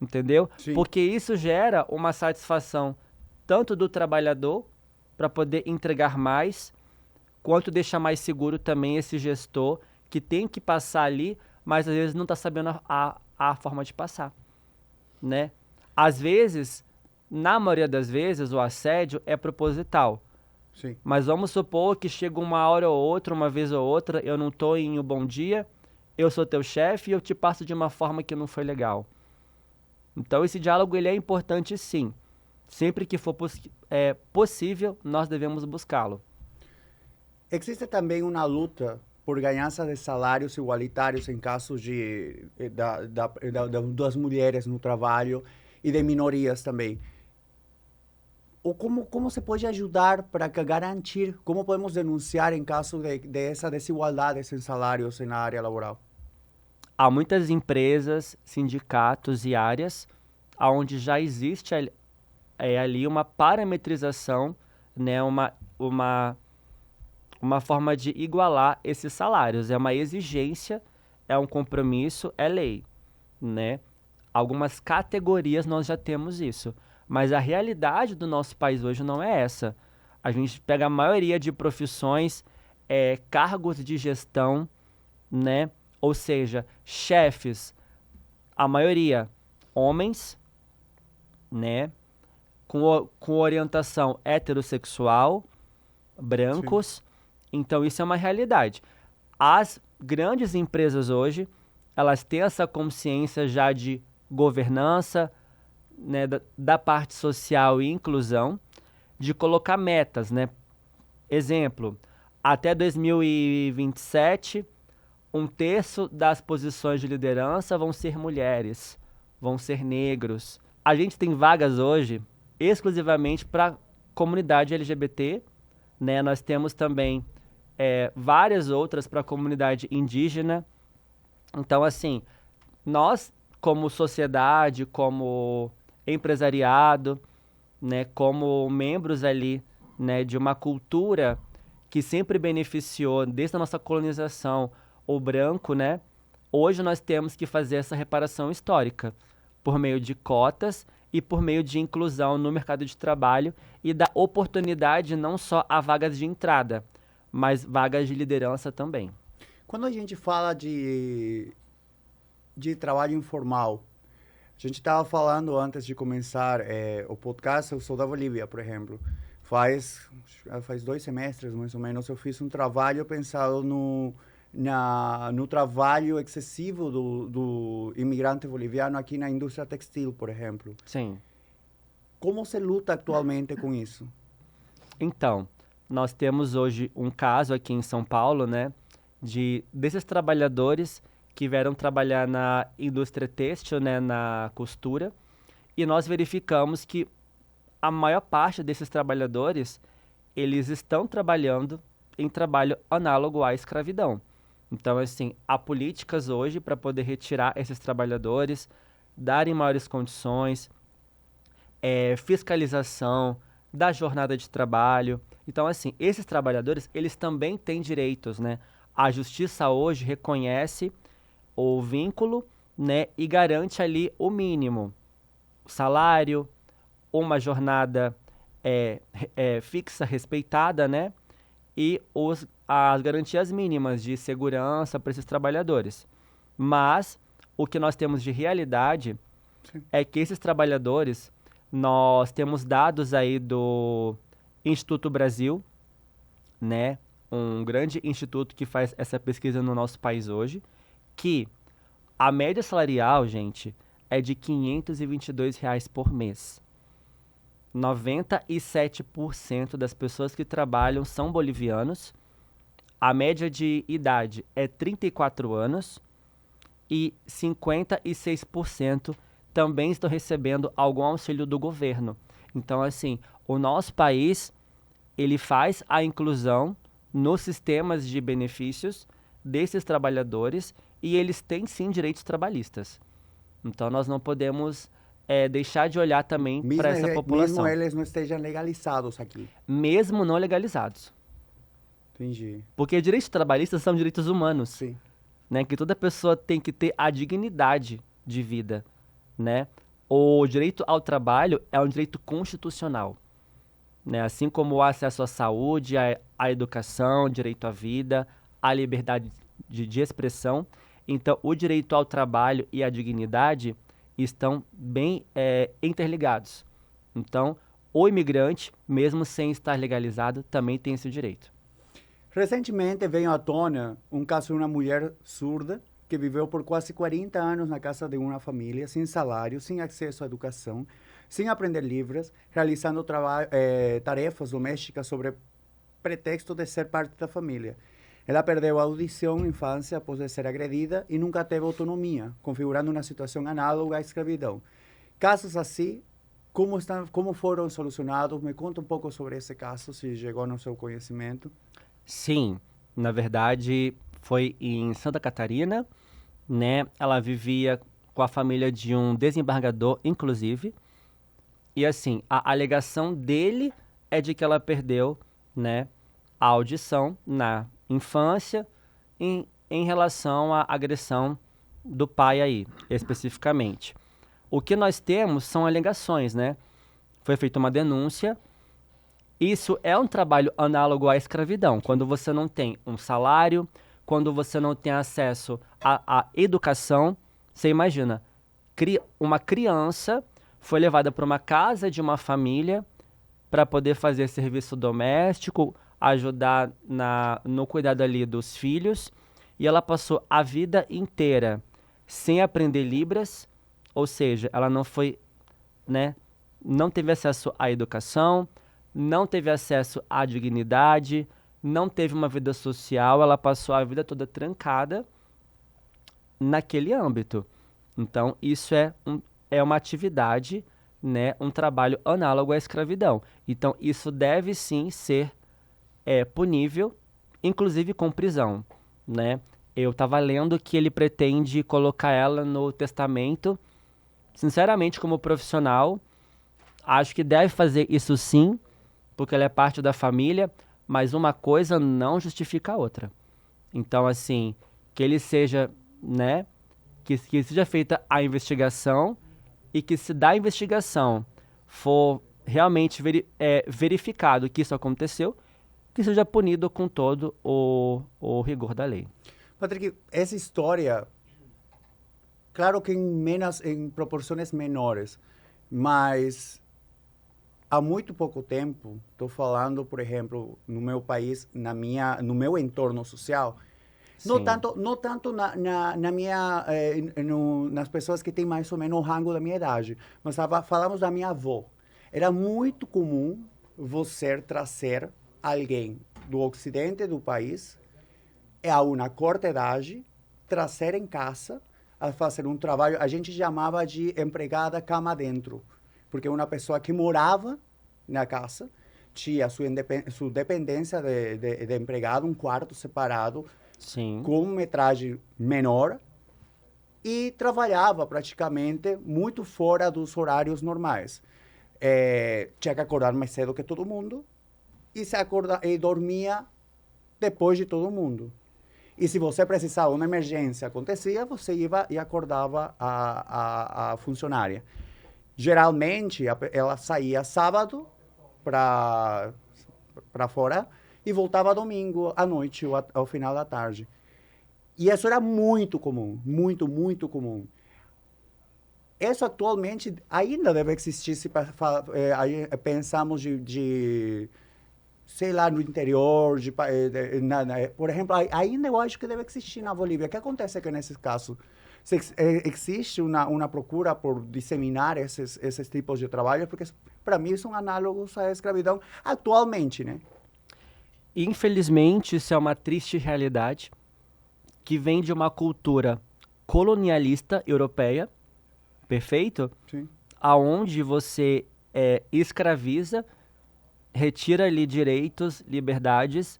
entendeu? Sim. Porque isso gera uma satisfação tanto do trabalhador para poder entregar mais, quanto deixa mais seguro também esse gestor que tem que passar ali, mas às vezes não está sabendo a forma de passar, né? Às vezes, na maioria das vezes, o assédio é proposital. Sim. Mas vamos supor que chega uma hora ou outra, uma vez ou outra, eu não estou em um bom dia, eu sou teu chefe e eu te passo de uma forma que não foi legal. Então esse diálogo ele é importante, sim. Sempre que for possível, nós devemos buscá-lo. Existe também uma luta por ganhança de salários igualitários em casos das mulheres no trabalho e de minorias também. Ou como se pode ajudar para garantir, como podemos denunciar em caso dessa desigualdade em salários na área laboral? Há muitas empresas, sindicatos e áreas onde já existe ali uma parametrização, né, uma forma de igualar esses salários. É uma exigência, é um compromisso, é lei, né? Algumas categorias nós já temos isso. Mas a realidade do nosso país hoje não é essa. A gente pega a maioria de profissões, cargos de gestão, né? Ou seja, chefes, a maioria homens, né? Com orientação heterossexual, brancos. Sim. Então isso é uma realidade. As grandes empresas hoje, elas têm essa consciência já de governança, né, da parte social e inclusão, de colocar metas, né? Exemplo, até 2027, um terço das posições de liderança vão ser mulheres, vão ser negros. A gente tem vagas hoje exclusivamente para comunidade LGBT, né? Nós temos também várias outras para a comunidade indígena. Então, assim, nós, como sociedade, como empresariado, né, como membros ali, né, de uma cultura que sempre beneficiou, desde a nossa colonização, o branco, né, hoje nós temos que fazer essa reparação histórica por meio de cotas e por meio de inclusão no mercado de trabalho e da oportunidade não só a vagas de entrada, mas vagas de liderança também. Quando a gente fala de trabalho informal, a gente estava falando antes de começar o podcast, eu sou da Bolívia, por exemplo. Faz 2 semestres, mais ou menos, eu fiz um trabalho pensado no trabalho excessivo do imigrante boliviano aqui na indústria textil, por exemplo. Sim. Como se luta atualmente com isso? Então, nós temos hoje um caso aqui em São Paulo, né, desses trabalhadores que vieram trabalhar na indústria têxtil, né, na costura, e nós verificamos que a maior parte desses trabalhadores, eles estão trabalhando em trabalho análogo à escravidão. Então, assim, há políticas hoje para poder retirar esses trabalhadores, darem maiores condições, fiscalização da jornada de trabalho. Então, assim, esses trabalhadores, eles também têm direitos, né? A justiça hoje reconhece o vínculo, né, e garante ali o mínimo, salário, uma jornada fixa, respeitada, né, e as garantias mínimas de segurança para esses trabalhadores. Mas o que nós temos de realidade Sim. é que esses trabalhadores, nós temos dados aí do Instituto Brasil, né, um grande instituto que faz essa pesquisa no nosso país hoje, que a média salarial, gente, é de R$ 522 por mês. 97% das pessoas que trabalham são bolivianos. A média de idade é 34 anos e 56% também estão recebendo algum auxílio do governo. Então, assim, o nosso país, ele faz a inclusão nos sistemas de benefícios desses trabalhadores e eles têm sim direitos trabalhistas. Então nós não podemos deixar de olhar também para essa população. Mesmo eles não estejam legalizados aqui. Mesmo não legalizados. Entendi. Porque direitos trabalhistas são direitos humanos. Sim. Né? Que toda pessoa tem que ter a dignidade de vida. Né? O direito ao trabalho é um direito constitucional. Né? Assim como o acesso à saúde, à educação, direito à vida, à liberdade de expressão. Então, o direito ao trabalho e à dignidade estão bem interligados. Então, o imigrante, mesmo sem estar legalizado, também tem esse direito. Recentemente veio à tona um caso de uma mulher surda que viveu por quase 40 anos na casa de uma família, sem salário, sem acesso à educação, sem aprender livros, realizando tarefas domésticas sobre pretexto de ser parte da família. Ela perdeu a audição na infância após ser agredida e nunca teve autonomia, configurando uma situação análoga à escravidão. Casos assim, como foram solucionados? Me conta um pouco sobre esse caso, se chegou no seu conhecimento. Sim, na verdade foi em Santa Catarina, né? Ela vivia com a família de um desembargador, inclusive, e assim, a alegação dele é de que ela perdeu, né, a audição na infância em relação à agressão do pai aí, especificamente. O que nós temos são alegações, né? Foi feita uma denúncia. Isso é um trabalho análogo à escravidão, quando você não tem um salário, quando você não tem acesso à educação. Você imagina, uma criança foi levada para uma casa de uma família para poder fazer serviço doméstico, ajudar no cuidado ali dos filhos, e ela passou a vida inteira sem aprender Libras, ou seja, ela não foi né? Não teve acesso à educação, não teve acesso à dignidade, não teve uma vida social, ela passou a vida toda trancada naquele âmbito. Então, isso é uma atividade, né, um trabalho análogo à escravidão. Então, isso deve sim ser punível, inclusive com prisão, né? Eu estava lendo que ele pretende colocar ela no testamento. Sinceramente, como profissional, acho que deve fazer isso sim, porque ela é parte da família, mas uma coisa não justifica a outra. Então, assim, que ele seja, né, que seja feita a investigação e que se da investigação for realmente verificado que isso aconteceu, que seja punido com todo o rigor da lei. Patrick, essa história, claro que em proporções menores, mas há muito pouco tempo, estou falando, por exemplo, no meu país, no meu entorno social, não tanto nas pessoas que têm mais ou menos o rango da minha idade, mas falamos da minha avó. Era muito comum você trazer alguém do ocidente do país a uma corta idade, trazer em casa a fazer um trabalho, a gente chamava de empregada cama dentro, porque uma pessoa que morava na casa tinha sua dependência de empregado, um quarto separado, Sim. com metragem menor, e trabalhava praticamente muito fora dos horários normais. Tinha que acordar mais cedo que todo mundo e dormia depois de todo mundo. E se você precisava, uma emergência acontecia, você ia e acordava a funcionária. Geralmente, ela saía sábado para fora e voltava domingo à noite ou ao final da tarde. E isso era muito comum, muito, muito comum. Isso atualmente ainda deve existir se pensamos sei lá, no interior, por exemplo, ainda eu acho que deve existir na Bolívia. O que acontece aqui nesse caso? Existe uma procura por disseminar esses tipos de trabalho, porque para mim são análogos à escravidão atualmente, né? Infelizmente, isso é uma triste realidade que vem de uma cultura colonialista europeia, perfeito? Sim. Aonde você escraviza, retira ali direitos, liberdades,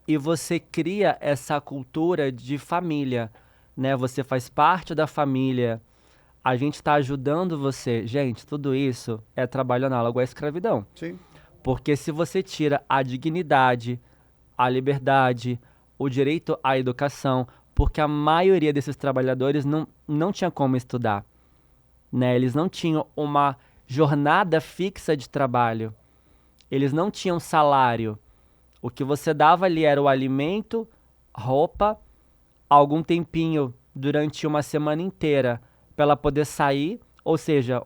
e você cria essa cultura de família, né? Você faz parte da família, a gente está ajudando você. Gente, tudo isso é trabalho análogo à escravidão. Sim. Porque se você tira a dignidade, a liberdade, o direito à educação, porque a maioria desses trabalhadores não tinha como estudar, né? Eles não tinham uma jornada fixa de trabalho. Eles não tinham salário. O que você dava ali era o alimento, roupa, algum tempinho durante uma semana inteira para ela poder sair, ou seja,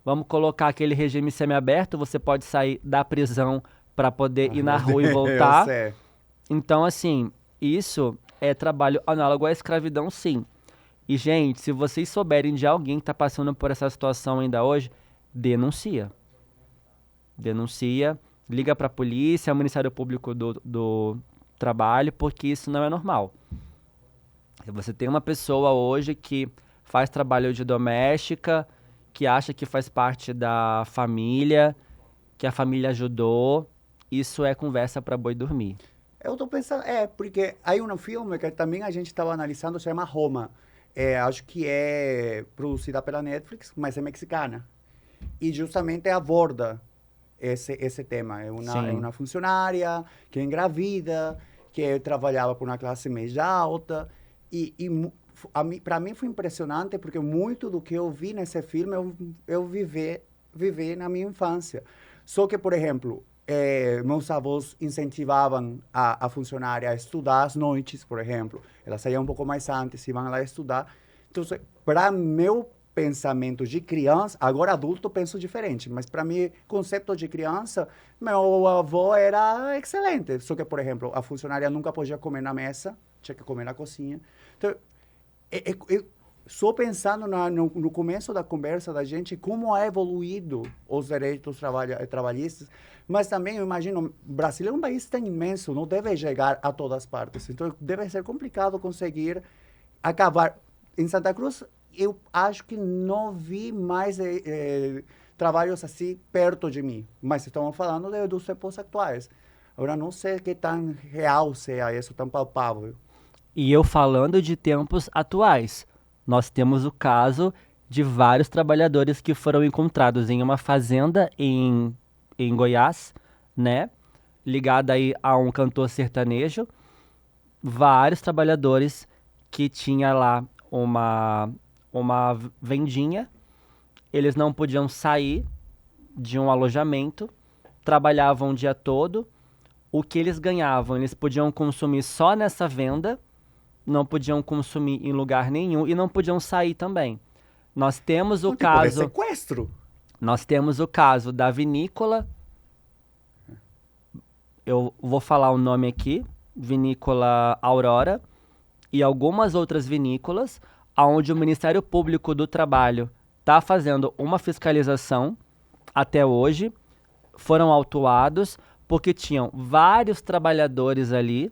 vamos colocar aquele regime semiaberto, você pode sair da prisão para poder ir na rua e voltar. Eu sei. Então, assim, isso é trabalho análogo à escravidão, sim. E, gente, se vocês souberem de alguém que está passando por essa situação ainda hoje, denuncia. Denuncia, liga para a polícia, ao Ministério Público do Trabalho, porque isso não é normal. Se você tem uma pessoa hoje que faz trabalho de doméstica, que acha que faz parte da família, que a família ajudou, isso é conversa para boi dormir. Eu estou pensando, porque há um filme que também a gente estava analisando, se chama Roma. Acho que é produzida pela Netflix, mas é mexicana. E justamente aborda esse tema. É uma funcionária que é engravida, que trabalhava por uma classe média alta. Para mim foi impressionante, porque muito do que eu vi nesse filme eu vivi na minha infância. Só que, por exemplo, meus avós incentivavam a funcionária a estudar às noites, por exemplo. Ela saía um pouco mais antes, iam lá estudar. Então, para meu pensamento de criança, agora adulto penso diferente, mas para mim, conceito de criança, meu avô era excelente. Só que, por exemplo, a funcionária nunca podia comer na mesa, tinha que comer na cozinha. Então, só pensando no começo da conversa da gente, como é evoluído os direitos trabalhistas, mas também, eu imagino, o Brasil é um país tão imenso, não deve chegar a todas partes, então deve ser complicado conseguir acabar. Em Santa Cruz, eu acho que não vi mais trabalhos assim perto de mim, mas estamos falando dos tempos atuais. Agora, não sei que tão real seja isso, tão palpável. E eu falando de tempos atuais, nós temos o caso de vários trabalhadores que foram encontrados em uma fazenda em Goiás, né? Ligada aí a um cantor sertanejo. Vários trabalhadores que tinha lá uma vendinha, eles não podiam sair de um alojamento, trabalhavam o dia todo, o que eles ganhavam, eles podiam consumir só nessa venda, não podiam consumir em lugar nenhum e não podiam sair também. Nós temos o Um tipo de caso, sequestro. nós temos o caso da vinícola, eu vou falar o nome aqui, Vinícola Aurora, e algumas outras vinícolas, onde o Ministério Público do Trabalho está fazendo uma fiscalização até hoje, foram autuados porque tinham vários trabalhadores ali,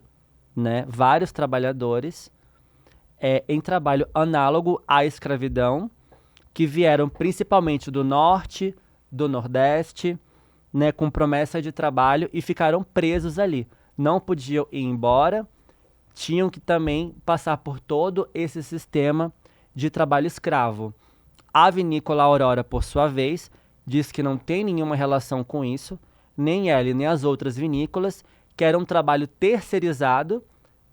né? Vários trabalhadores em trabalho análogo à escravidão, que vieram principalmente do norte, do nordeste, né? Com promessa de trabalho e ficaram presos ali. Não podiam ir embora, tinham que também passar por todo esse sistema de trabalho escravo. A Vinícola Aurora, por sua vez, diz que não tem nenhuma relação com isso, nem ela nem as outras vinícolas, que era um trabalho terceirizado,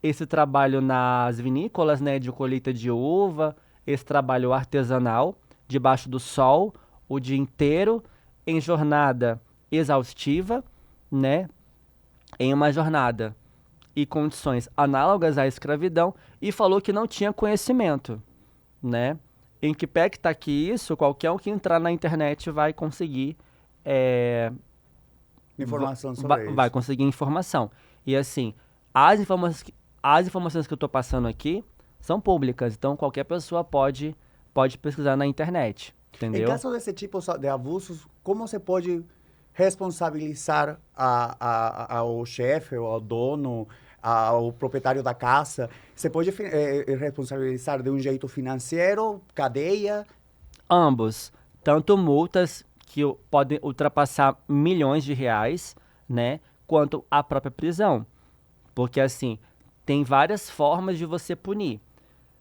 esse trabalho nas vinícolas, né, de colheita de uva, esse trabalho artesanal, debaixo do sol, o dia inteiro, em jornada exaustiva, né, em uma jornada e condições análogas à escravidão, e falou que não tinha conhecimento, né? Em que pé que tá aqui isso, qualquer um que entrar na internet vai conseguir Informação sobre vai isso. conseguir informação. E assim, as informações que eu estou passando aqui são públicas, então qualquer pessoa pode pesquisar na internet, Em entendeu? caso desse tipo de abusos, como se pode responsabilizar ao chefe, ou ao dono, ao proprietário da casa? Você pode responsabilizar de um jeito financeiro, cadeia? Ambos, tanto multas que podem ultrapassar milhões de reais, né, quanto a própria prisão. Porque assim, tem várias formas de você punir.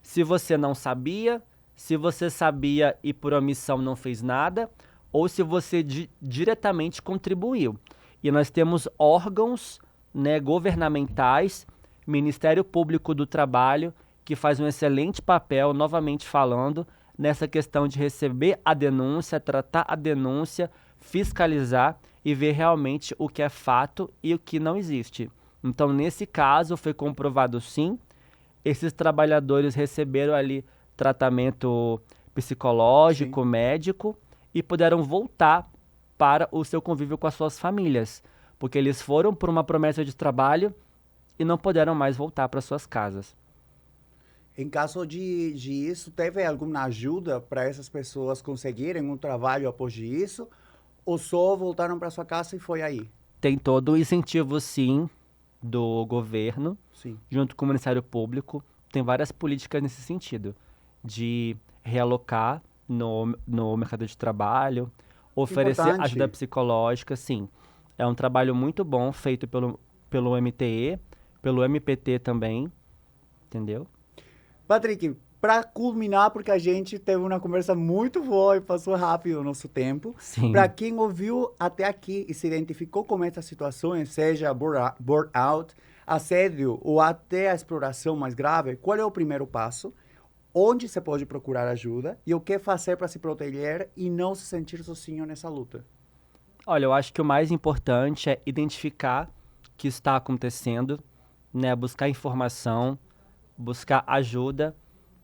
Se você não sabia, se você sabia e por omissão não fez nada, ou se você diretamente contribuiu. E nós temos órgãos, né, governamentais, Ministério Público do Trabalho, que faz um excelente papel, novamente falando, nessa questão de receber a denúncia, tratar a denúncia, fiscalizar e ver realmente o que é fato e o que não existe. Então, nesse caso, foi comprovado sim, esses trabalhadores receberam ali tratamento Sim. psicológico, médico e puderam voltar para o seu convívio com as suas famílias, porque eles foram por uma promessa de trabalho e não puderam mais voltar para suas casas. Em caso de isso, teve alguma ajuda para essas pessoas conseguirem um trabalho após isso? Ou só voltaram para sua casa e foi aí? Tem todo o incentivo, sim, do governo, Sim. junto com o Ministério Público. Tem várias políticas nesse sentido, de realocar no mercado de trabalho, oferecer ajuda Importante. psicológica, sim. É um trabalho muito bom feito pelo MTE, pelo MPT também, entendeu? Patrick, para culminar, porque a gente teve uma conversa muito boa e passou rápido o nosso tempo, para Sim. quem ouviu até aqui e se identificou com essas situações, seja burnout, assédio ou até a exploração mais grave, qual é o primeiro passo? Onde você pode procurar ajuda e o que fazer para se proteger e não se sentir sozinho nessa luta? Olha, eu acho que o mais importante é identificar o que está acontecendo, né? Buscar informação, buscar ajuda,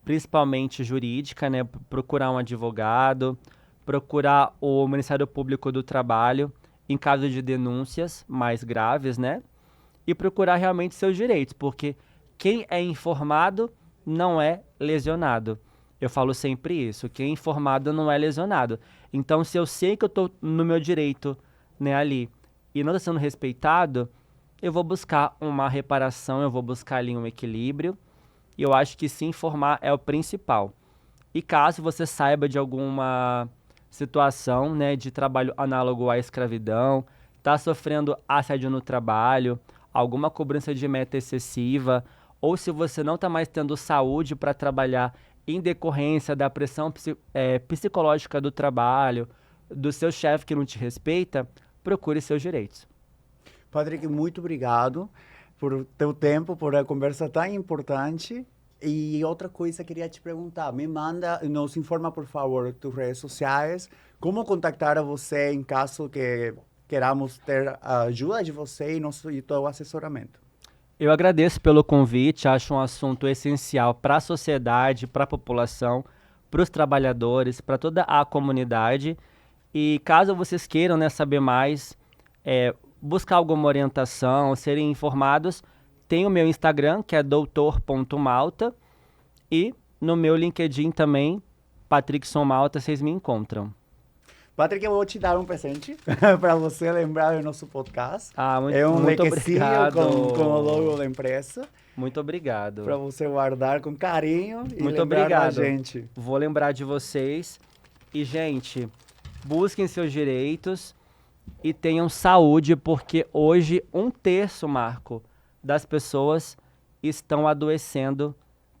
principalmente jurídica, né? Procurar um advogado, procurar o Ministério Público do Trabalho em caso de denúncias mais graves, né? E procurar realmente seus direitos, porque quem é informado não é lesionado. Eu falo sempre isso, quem é informado não é lesionado. Então, se eu sei que eu estou no meu direito, né, ali, e não está sendo respeitado, eu vou buscar uma reparação, eu vou buscar ali um equilíbrio, e eu acho que se informar é o principal. E caso você saiba de alguma situação, né, de trabalho análogo à escravidão, está sofrendo assédio no trabalho, alguma cobrança de meta excessiva, ou se você não está mais tendo saúde para trabalhar em decorrência da pressão psicológica do trabalho, do seu chefe que não te respeita, procure seus direitos. Patrick, muito obrigado por teu tempo, por a conversa tão importante. E outra coisa queria te perguntar, nos informa por favor tuas redes sociais, como contactar a você em caso que queramos ter a ajuda de você e todo o assessoramento. Eu agradeço pelo convite, acho um assunto essencial para a sociedade, para a população, para os trabalhadores, para toda a comunidade. E caso vocês queiram, né, saber mais, buscar alguma orientação, serem informados, tem o meu Instagram, que é doutor.malta, e no meu LinkedIn também, Patrickson Malta, vocês me encontram. Patrick, eu vou te dar um presente para você lembrar do nosso podcast. É um muito lequecinho com o logo da empresa. Muito obrigado. Para você guardar com carinho e muito lembrar obrigado. da gente. Vou lembrar de vocês. E, gente, busquem seus direitos e tenham saúde, porque hoje 1/3, Marco, das pessoas estão adoecendo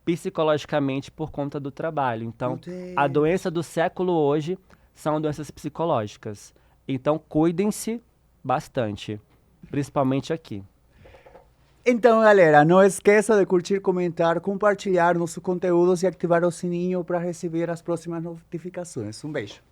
psicologicamente por conta do trabalho. Então, a doença do século hoje são doenças psicológicas. Então, cuidem-se bastante, principalmente aqui. Então, galera, não esqueça de curtir, comentar, compartilhar nossos conteúdos e ativar o sininho para receber as próximas notificações. Um beijo.